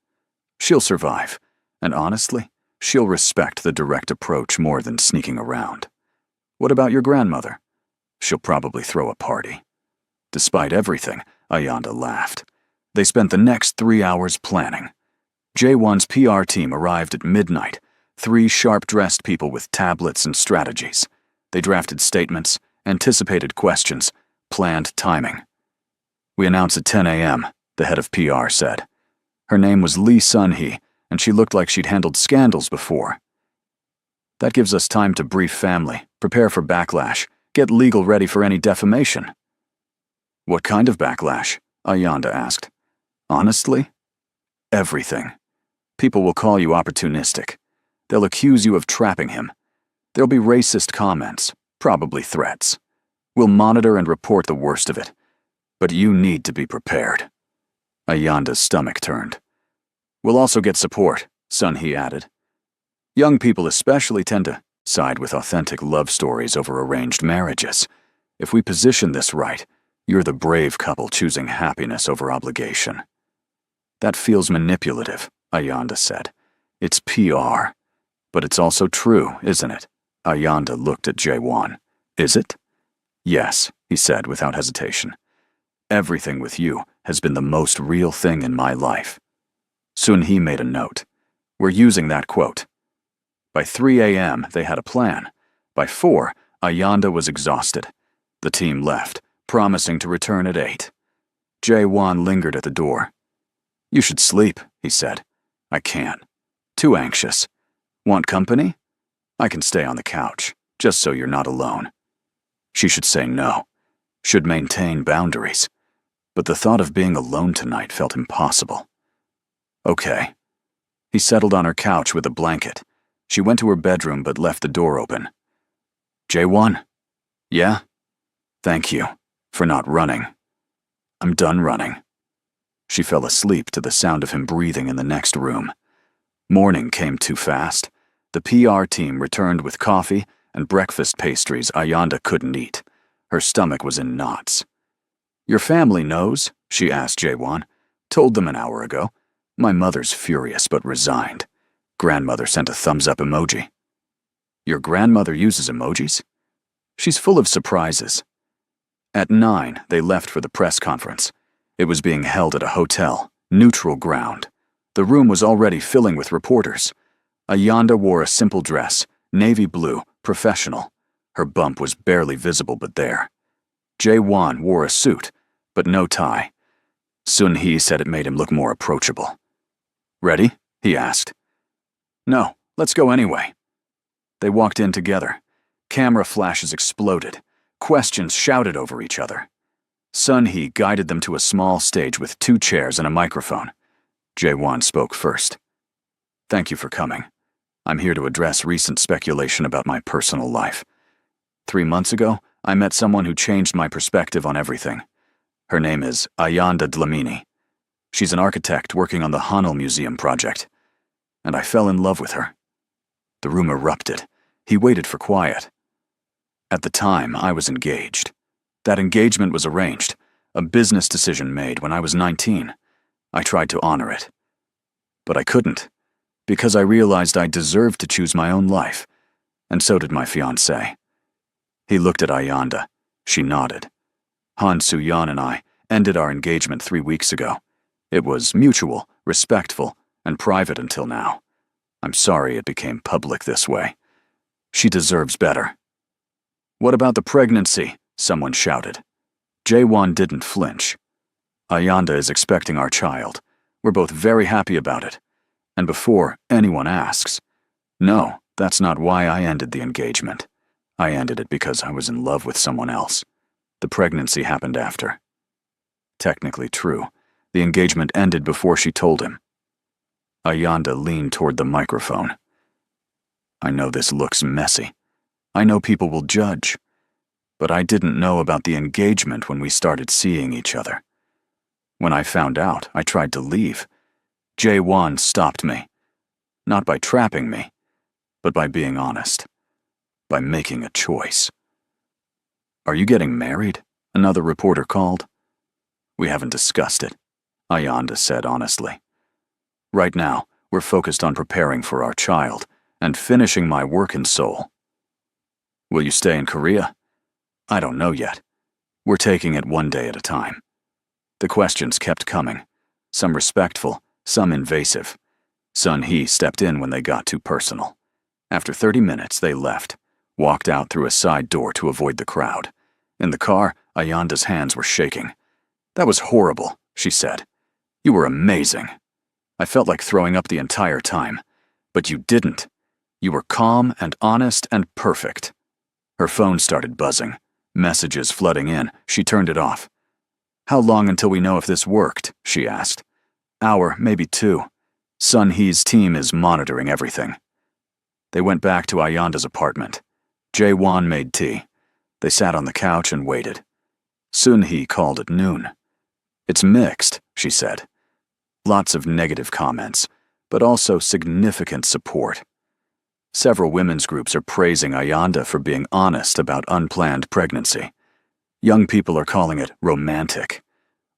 She'll survive. And honestly, she'll respect the direct approach more than sneaking around. What about your grandmother? She'll probably throw a party. Despite everything, Ayanda laughed. They spent the next 3 hours planning. Jaewon's PR team arrived at midnight, 3 sharp-dressed people with tablets and strategies. They drafted statements, anticipated questions, planned timing. We announce at 10 a.m., the head of PR said. Her name was Lee Sun-hee, and she looked like she'd handled scandals before. That gives us time to brief family, prepare for backlash, get legal ready for any defamation. What kind of backlash? Ayanda asked. Honestly? Everything. People will call you opportunistic. They'll accuse you of trapping him. There'll be racist comments, probably threats. We'll monitor and report the worst of it. But you need to be prepared. Ayanda's stomach turned. We'll also get support, Sun-hee added. Young people especially tend to side with authentic love stories over arranged marriages. If we position this right, you're the brave couple choosing happiness over obligation. That feels manipulative, Ayanda said. It's PR. But it's also true, isn't it? Ayanda looked at Jaewon. Is it? Yes, he said without hesitation. Everything with you has been the most real thing in my life. Sun-hee made a note. We're using that quote. By 3 a.m., they had a plan. By 4, Ayanda was exhausted. The team left, promising to return at 8. Jaewon lingered at the door. You should sleep, he said. I can't. Too anxious. Want company? I can stay on the couch, just so you're not alone. She should say no. Should maintain boundaries. But the thought of being alone tonight felt impossible. Okay. He settled on her couch with a blanket. She went to her bedroom but left the door open. Jaewon? Yeah? Thank you for not running. I'm done running. She fell asleep to the sound of him breathing in the next room. Morning came too fast. The PR team returned with coffee and breakfast pastries Ayanda couldn't eat. Her stomach was in knots. Your family knows, she asked Jaewon. Told them an hour ago. My mother's furious but resigned. Grandmother sent a thumbs-up emoji. Your grandmother uses emojis? She's full of surprises. At 9, they left for the press conference. It was being held at a hotel, neutral ground. The room was already filling with reporters. Ayanda wore a simple dress, navy blue, professional. Her bump was barely visible but there. Jaewon wore a suit, but no tie. Sun-hee said it made him look more approachable. Ready? He asked. No, let's go anyway. They walked in together. Camera flashes exploded. Questions shouted over each other. Sun Hee guided them to a small stage with 2 chairs and a microphone. Jae-won spoke first. "Thank you for coming. I'm here to address recent speculation about my personal life. 3 months ago, I met someone who changed my perspective on everything. Her name is Ayanda Dlamini. She's an architect working on the Hanul Museum project. And I fell in love with her." The room erupted. He waited for quiet. "At the time, I was engaged. That engagement was arranged, a business decision made when I was 19. I tried to honor it. But I couldn't, because I realized I deserved to choose my own life, and so did my fiancé." He looked at Ayanda. She nodded. "Han Soo-yeon and I ended our engagement 3 weeks ago. It was mutual, respectful, and private until now. I'm sorry it became public this way. She deserves better." "What about the pregnancy?" someone shouted. Jae-won didn't flinch. "Ayanda is expecting our child. We're both very happy about it. And before anyone asks, no, that's not why I ended the engagement. I ended it because I was in love with someone else. The pregnancy happened after." Technically true. The engagement ended before she told him. Ayanda leaned toward the microphone. "I know this looks messy. I know people will judge. But I didn't know about the engagement when we started seeing each other. When I found out, I tried to leave. Jae-won stopped me. Not by trapping me, but by being honest. By making a choice." "Are you getting married?" another reporter called. "We haven't discussed it," Ayanda said honestly. "Right now, we're focused on preparing for our child and finishing my work in Seoul." "Will you stay in Korea?" "I don't know yet. We're taking it one day at a time." The questions kept coming, some respectful, some invasive. Sun Hee stepped in when they got too personal. After 30 minutes, they left, walked out through a side door to avoid the crowd. In the car, Ayanda's hands were shaking. "That was horrible," she said. "You were amazing. I felt like throwing up the entire time. But you didn't. You were calm and honest and perfect." Her phone started buzzing. Messages flooding in. She turned it off. "How long until we know if this worked?" she asked. "Hour, maybe 2. Sun Hee's team is monitoring everything." They went back to Ayanda's apartment. Jae-won made tea. They sat on the couch and waited. Sun Hee called at noon. "It's mixed," she said. "Lots of negative comments, but also significant support. Several women's groups are praising Ayanda for being honest about unplanned pregnancy. Young people are calling it romantic.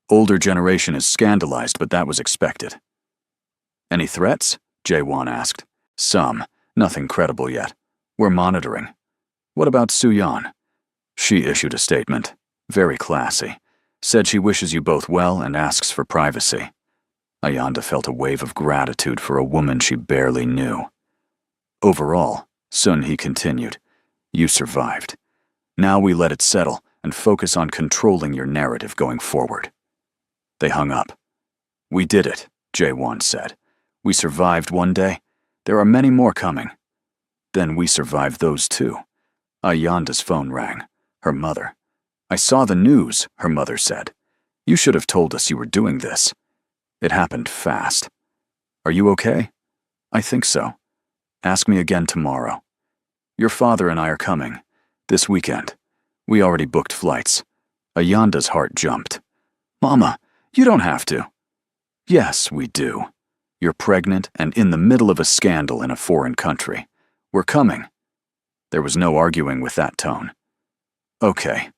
Older generation is scandalized, but that was expected." "Any threats?" Jae-won asked. "Some. Nothing credible yet. We're monitoring." "What about Soo-yeon?" "She issued a statement. Very classy. Said she wishes you both well and asks for privacy." Ayanda felt a wave of gratitude for a woman she barely knew. "Overall," Sun Hee continued, "you survived. Now we let it settle and focus on controlling your narrative going forward." They hung up. "We did it," Jae-won said. "We survived one day. There are many more coming." "Then we survived those too." Ayanda's phone rang. Her mother. "I saw the news," her mother said. "You should have told us you were doing this. It happened fast. Are you okay?" "I think so. Ask me again tomorrow. Your father and I are coming. This weekend. We already booked flights." Ayanda's heart jumped. "Mama, you don't have to." "Yes, we do. You're pregnant and in the middle of a scandal in a foreign country. We're coming." There was no arguing with that tone. "Okay.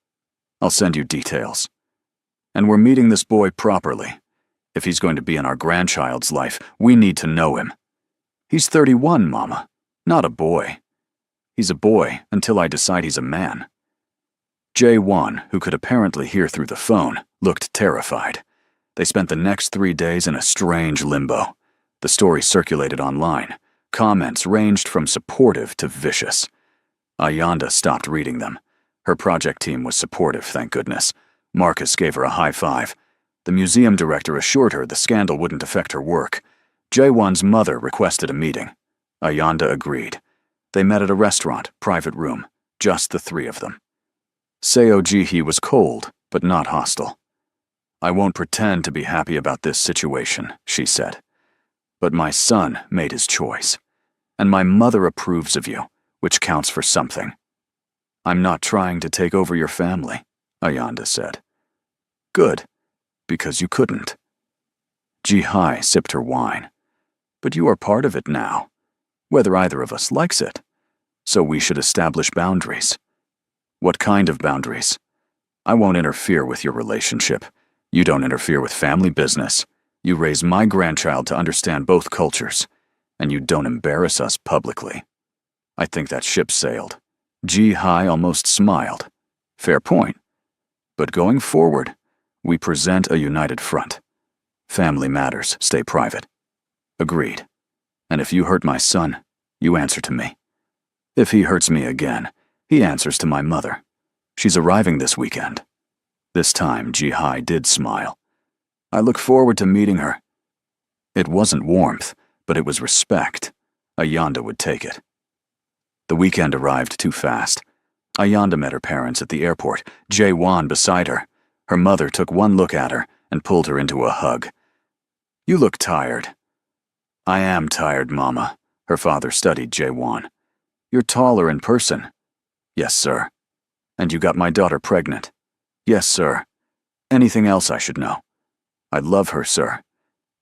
I'll send you details. And we're meeting this boy properly. If he's going to be in our grandchild's life, we need to know him. He's 31, Mama, not a boy. He's a boy until I decide he's a man." Jae-won, who could apparently hear through the phone, looked terrified. They spent the next 3 days in a strange limbo. The story circulated online. Comments ranged from supportive to vicious. Ayanda stopped reading them. Her project team was supportive, thank goodness. Marcus gave her a high five. The museum director assured her the scandal wouldn't affect her work. Jae-won's mother requested a meeting. Ayanda agreed. They met at a restaurant, private room, just the 3 of them. Seojihi was cold, but not hostile. I won't pretend to be happy about this situation, she said. But my son made his choice, and my mother approves of you, which counts for something. I'm not trying to take over your family, Ayanda said. Good, because you couldn't. Ji-hai sipped her wine. But you are part of it now, whether either of us likes it. So we should establish boundaries. What kind of boundaries? I won't interfere with your relationship. You don't interfere with family business. You raise my grandchild to understand both cultures, and you don't embarrass us publicly. I think that ship sailed. Ji-hai almost smiled. Fair point. But going forward, we present a united front. Family matters stay private. Agreed. And if you hurt my son, you answer to me. If he hurts me again, he answers to my mother. She's arriving this weekend. This time, Ji-hai did smile. I look forward to meeting her. It wasn't warmth, but it was respect. Ayanda would take it. The weekend arrived too fast. Ayanda met her parents at the airport, Jae-won beside her. Her mother took one look at her and pulled her into a hug. You look tired. I am tired, Mama. Her father studied Jae-won. You're taller in person. Yes, sir. And you got my daughter pregnant. Yes, sir. Anything else I should know? I love her, sir.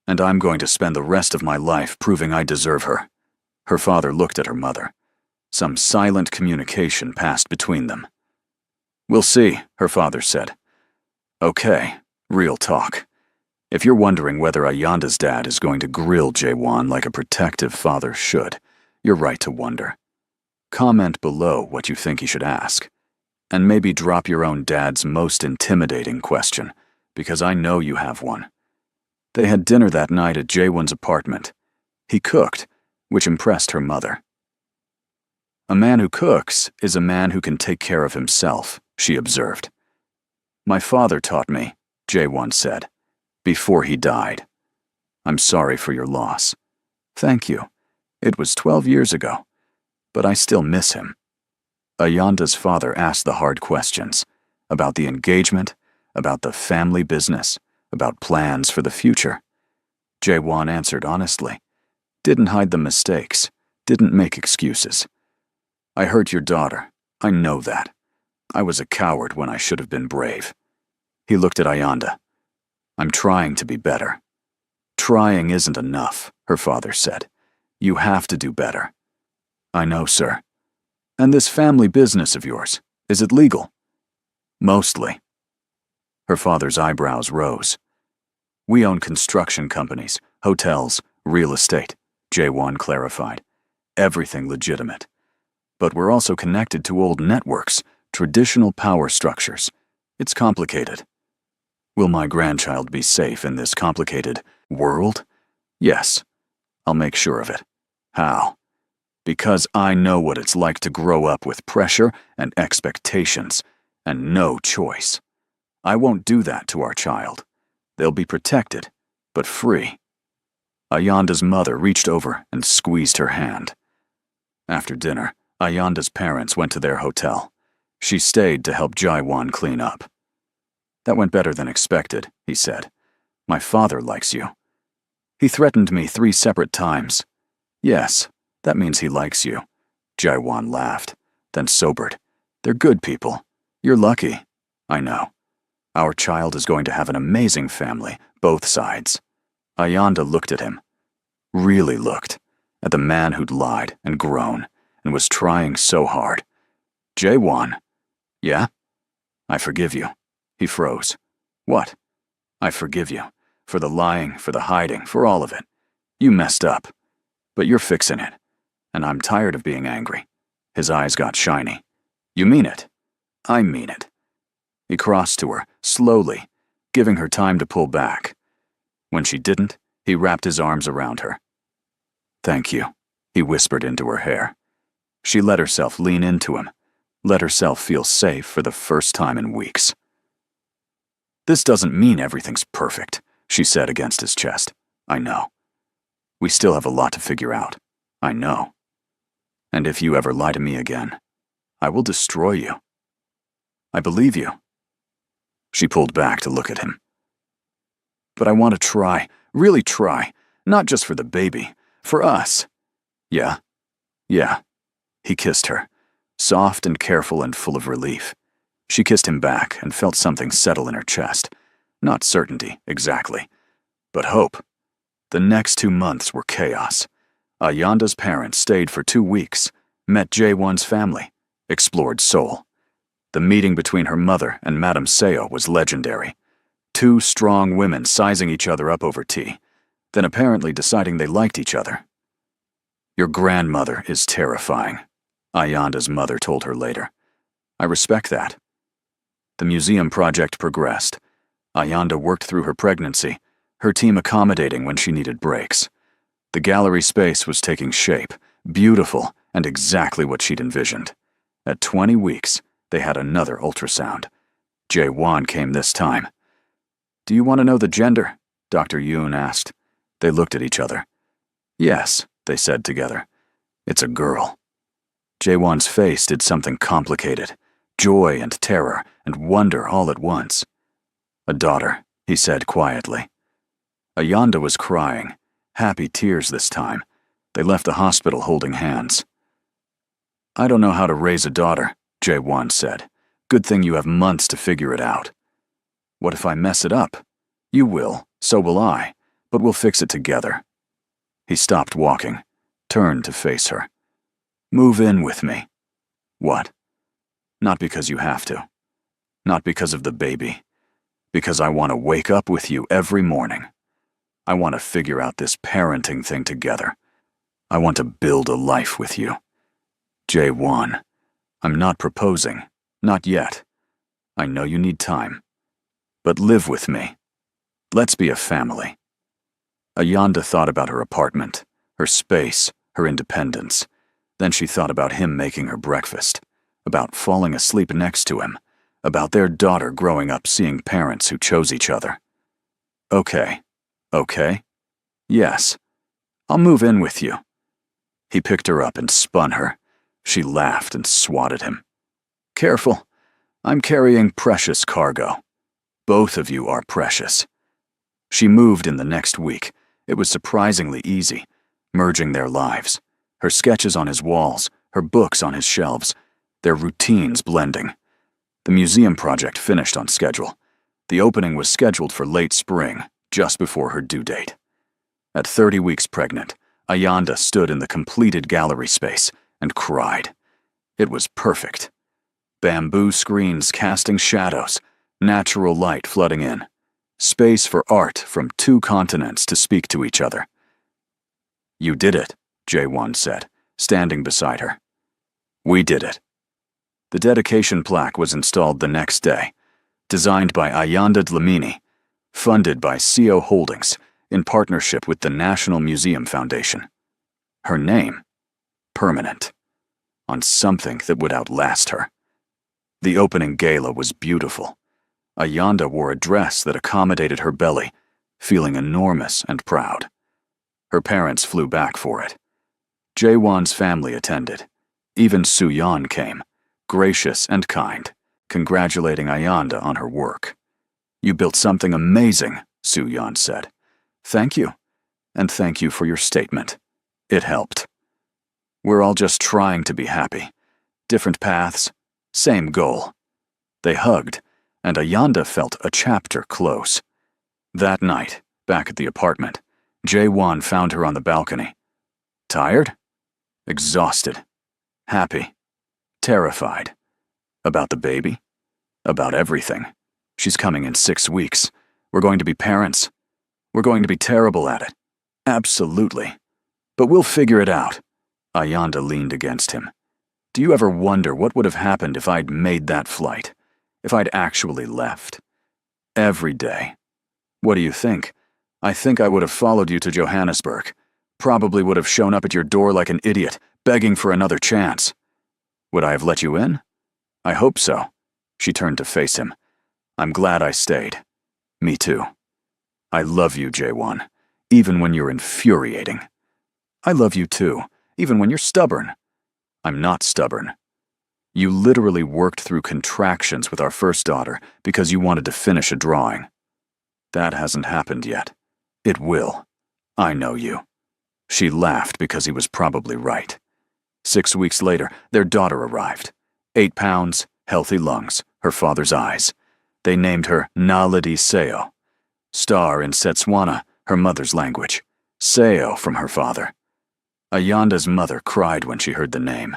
And I'm going to spend the rest of my life proving I deserve her. Her father looked at her mother. Some silent communication passed between them. We'll see, her father said. Okay, real talk. If you're wondering whether Ayanda's dad is going to grill Jae-won like a protective father should, you're right to wonder. Comment below what you think he should ask. And maybe drop your own dad's most intimidating question, because I know you have one. They had dinner that night at Jae-won's apartment. He cooked, which impressed her mother. A man who cooks is a man who can take care of himself, she observed. My father taught me, Jae-won said, before he died. I'm sorry for your loss. Thank you. It was 12 years ago, but I still miss him. Ayanda's father asked the hard questions, about the engagement, about the family business, about plans for the future. Jae-won answered honestly, didn't hide the mistakes, didn't make excuses. I hurt your daughter, I know that. I was a coward when I should have been brave. He looked at Ayanda. I'm trying to be better. Trying isn't enough, her father said. You have to do better. I know, sir. And this family business of yours, is it legal? Mostly. Her father's eyebrows rose. We own construction companies, hotels, real estate, Jae-won clarified. Everything legitimate. But we're also connected to old networks, traditional power structures. It's complicated. Will my grandchild be safe in this complicated world? Yes. I'll make sure of it. How? Because I know what it's like to grow up with pressure and expectations, and no choice. I won't do that to our child. They'll be protected, but free. Ayanda's mother reached over and squeezed her hand. After dinner, Ayanda's parents went to their hotel. She stayed to help Jae-won clean up. That went better than expected, he said. My father likes you. He threatened me 3 separate times. Yes, that means he likes you. Jae-won laughed, then sobered. They're good people. You're lucky. I know. Our child is going to have an amazing family, both sides. Ayanda looked at him. Really looked. At the man who'd lied and grown, and was trying so hard. Jae-won. Yeah? I forgive you. He froze. What? I forgive you. For the lying, for the hiding, for all of it. You messed up. But you're fixing it. And I'm tired of being angry. His eyes got shiny. You mean it? I mean it. He crossed to her, slowly, giving her time to pull back. When she didn't, he wrapped his arms around her. Thank you, he whispered into her hair. She let herself lean into him, let herself feel safe for the first time in weeks. This doesn't mean everything's perfect, she said against his chest. I know. We still have a lot to figure out. I know. And if you ever lie to me again, I will destroy you. I believe you. She pulled back to look at him. But I want to try, really try, not just for the baby, for us. Yeah? Yeah. He kissed her, soft and careful and full of relief. She kissed him back and felt something settle in her chest. Not certainty, exactly, but hope. The next 2 months were chaos. Ayanda's parents stayed for 2 weeks, met Jaewon's family, explored Seoul. The meeting between her mother and Madame Seo was legendary. 2 strong women sizing each other up over tea, then apparently deciding they liked each other. Your grandmother is terrifying, Ayanda's mother told her later. I respect that. The museum project progressed. Ayanda worked through her pregnancy, her team accommodating when she needed breaks. The gallery space was taking shape, beautiful, and exactly what she'd envisioned. At 20 weeks, they had another ultrasound. Jaewon came this time. Do you want to know the gender? Dr. Yoon asked. They looked at each other. Yes, they said together. It's a girl. Jaewon's face did something complicated. Joy and terror and wonder all at once. A daughter, he said quietly. Ayanda was crying, happy tears this time. They left the hospital holding hands. I don't know how to raise a daughter, Jaewon said. Good thing you have months to figure it out. What if I mess it up? You will, so will I, but we'll fix it together. He stopped walking, turned to face her. Move in with me. What? Not because you have to. Not because of the baby. Because I want to wake up with you every morning. I want to figure out this parenting thing together. I want to build a life with you. Jaewon, I'm not proposing. Not yet. I know you need time. But live with me. Let's be a family. Ayanda thought about her apartment, her space, her independence. Then she thought about him making her breakfast, about falling asleep next to him, about their daughter growing up seeing parents who chose each other. Okay. Yes. I'll move in with you. He picked her up and spun her. She laughed and swatted him. Careful. I'm carrying precious cargo. Both of you are precious. She moved in the next week. It was surprisingly easy, merging their lives. Her sketches on his walls, her books on his shelves, their routines blending. The museum project finished on schedule. The opening was scheduled for late spring, just before her due date. At 30 weeks pregnant, Ayanda stood in the completed gallery space and cried. It was perfect. Bamboo screens casting shadows, natural light flooding in. Space for art from 2 continents to speak to each other. You did it, Jaewon said, standing beside her. We did it. The dedication plaque was installed the next day, designed by Ayanda Dlamini, funded by CO Holdings in partnership with the National Museum Foundation. Her name, permanent, on something that would outlast her. The opening gala was beautiful. Ayanda wore a dress that accommodated her belly, feeling enormous and proud. Her parents flew back for it. Jaewon's family attended. Even Soo-yeon came, gracious and kind, congratulating Ayanda on her work. You built something amazing, Soo-yeon said. Thank you, and thank you for your statement. It helped. We're all just trying to be happy. Different paths, same goal. They hugged, and Ayanda felt a chapter close. That night, back at the apartment, Jaewon found her on the balcony. Tired? Exhausted. Happy. Terrified. About the baby? About everything. She's coming in 6 weeks. We're going to be parents. We're going to be terrible at it. Absolutely. But we'll figure it out. Ayanda leaned against him. Do you ever wonder what would have happened if I'd made that flight? If I'd actually left? Every day. What do you think? I think I would have followed you to Johannesburg. Probably would have shown up at your door like an idiot, begging for another chance. Would I have let you in? I hope so. She turned to face him. I'm glad I stayed. Me too. I love you, Jaewon, even when you're infuriating. I love you too, even when you're stubborn. I'm not stubborn. You literally worked through contractions with our first daughter because you wanted to finish a drawing. That hasn't happened yet. It will. I know you." She laughed because he was probably right. 6 weeks later, their daughter arrived. 8 pounds, healthy lungs, her father's eyes. They named her Naledi Seo. Star in Setswana, her mother's language. Seo from her father. Ayanda's mother cried when she heard the name.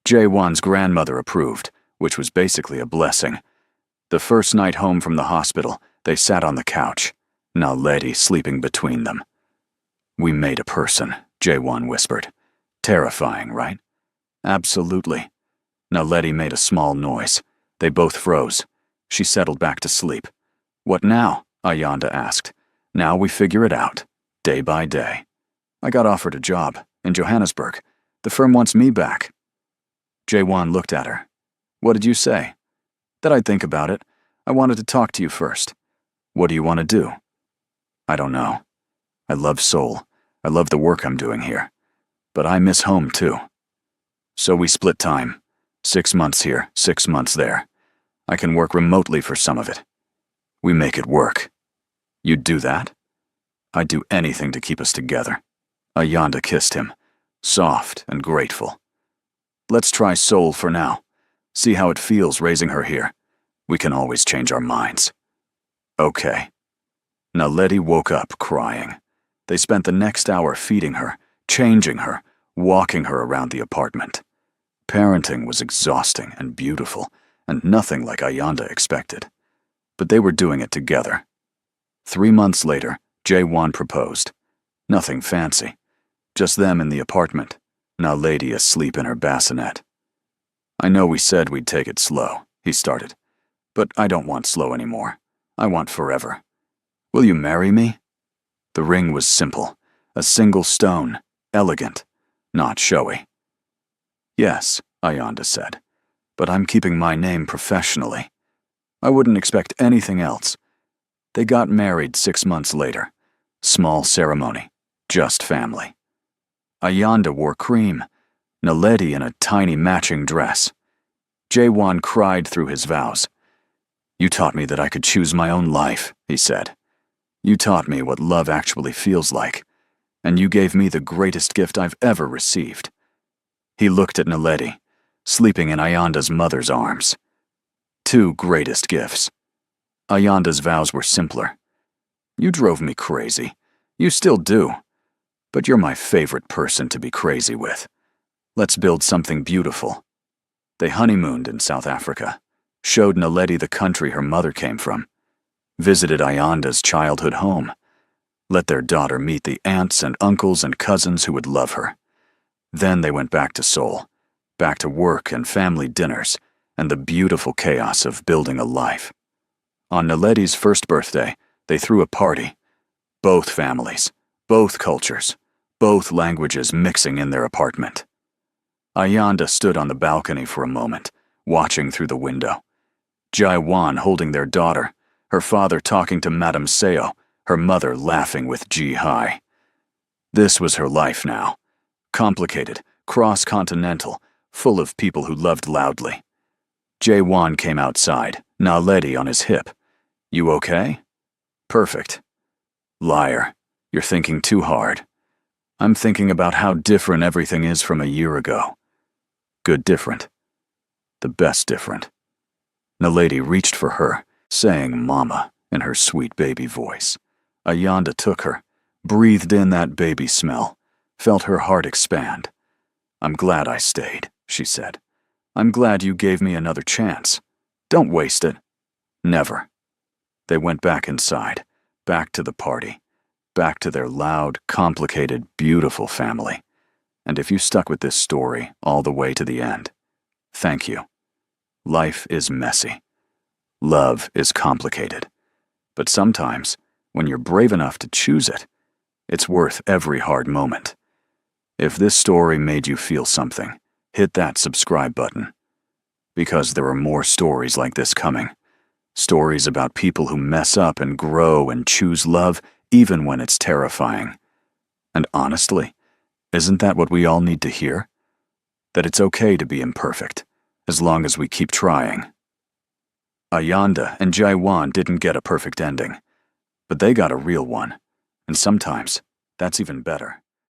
Jaewon's grandmother approved, which was basically a blessing. The first night home from the hospital, they sat on the couch, Naledi sleeping between them. "We made a person," Jaewon whispered. "Terrifying, right?" "Absolutely." Naledi made a small noise. They both froze. She settled back to sleep. "What now?" Ayanda asked. "Now we figure it out, day by day. I got offered a job in Johannesburg. The firm wants me back." Jaewon looked at her. "What did you say?" "That I'd think about it. I wanted to talk to you first." "What do you want to do?" "I don't know. I love Seoul. I love the work I'm doing here. But I miss home too." So we split time. 6 months here, 6 months there. I can work remotely for some of it. We make it work. You'd do that? I'd do anything to keep us together. Ayanda kissed him, soft and grateful. "Let's try Seoul for now. See how it feels raising her here. We can always change our minds." "Okay." Naledi woke up crying. They spent the next hour feeding her, changing her, walking her around the apartment. Parenting was exhausting and beautiful, and nothing like Ayanda expected. But they were doing it together. 3 months later, Jaewon proposed. Nothing fancy. Just them in the apartment, Naledi asleep in her bassinet. "I know we said we'd take it slow," he started. "But I don't want slow anymore. I want forever. Will you marry me?" The ring was simple, a single stone, elegant, not showy. "Yes," Ayanda said, "but I'm keeping my name professionally. I wouldn't expect anything else." They got married 6 months later. Small ceremony, just family. Ayanda wore cream, Naledi in a tiny matching dress. Jaewon cried through his vows. "You taught me that I could choose my own life," he said. "You taught me what love actually feels like, and you gave me the greatest gift I've ever received." He looked at Naledi, sleeping in Ayanda's mother's arms. 2 greatest gifts. Ayanda's vows were simpler. "You drove me crazy. You still do. But you're my favorite person to be crazy with. Let's build something beautiful." They honeymooned in South Africa, showed Naledi the country her mother came from, visited Ayanda's childhood home, let their daughter meet the aunts and uncles and cousins who would love her. Then they went back to Seoul, back to work and family dinners, and the beautiful chaos of building a life. On Naledi's first birthday, they threw a party. Both families, both cultures, both languages mixing in their apartment. Ayanda stood on the balcony for a moment, watching through the window. Jaewon holding their daughter, her father talking to Madame Seo, her mother laughing with Ji-Hai. This was her life now. Complicated, cross-continental, full of people who loved loudly. Jaewon came outside, Naledi on his hip. "You okay?" "Perfect." "Liar. You're thinking too hard. I'm thinking about how different everything is from a year ago." "Good different." "The best different." Naledi reached for her, saying "Mama" in her sweet baby voice. Ayanda took her, breathed in that baby smell, felt her heart expand. "I'm glad I stayed," she said. "I'm glad you gave me another chance. Don't waste it." "Never." They went back inside, back to the party, back to their loud, complicated, beautiful family. And if you stuck with this story all the way to the end, thank you. Life is messy. Love is complicated. But sometimes, when you're brave enough to choose it, it's worth every hard moment. If this story made you feel something, hit that subscribe button. Because there are more stories like this coming. Stories about people who mess up and grow and choose love even when it's terrifying. And honestly, isn't that what we all need to hear? That it's okay to be imperfect, as long as we keep trying. Ayanda and Jaiwan didn't get a perfect ending, but they got a real one, and sometimes that's even better.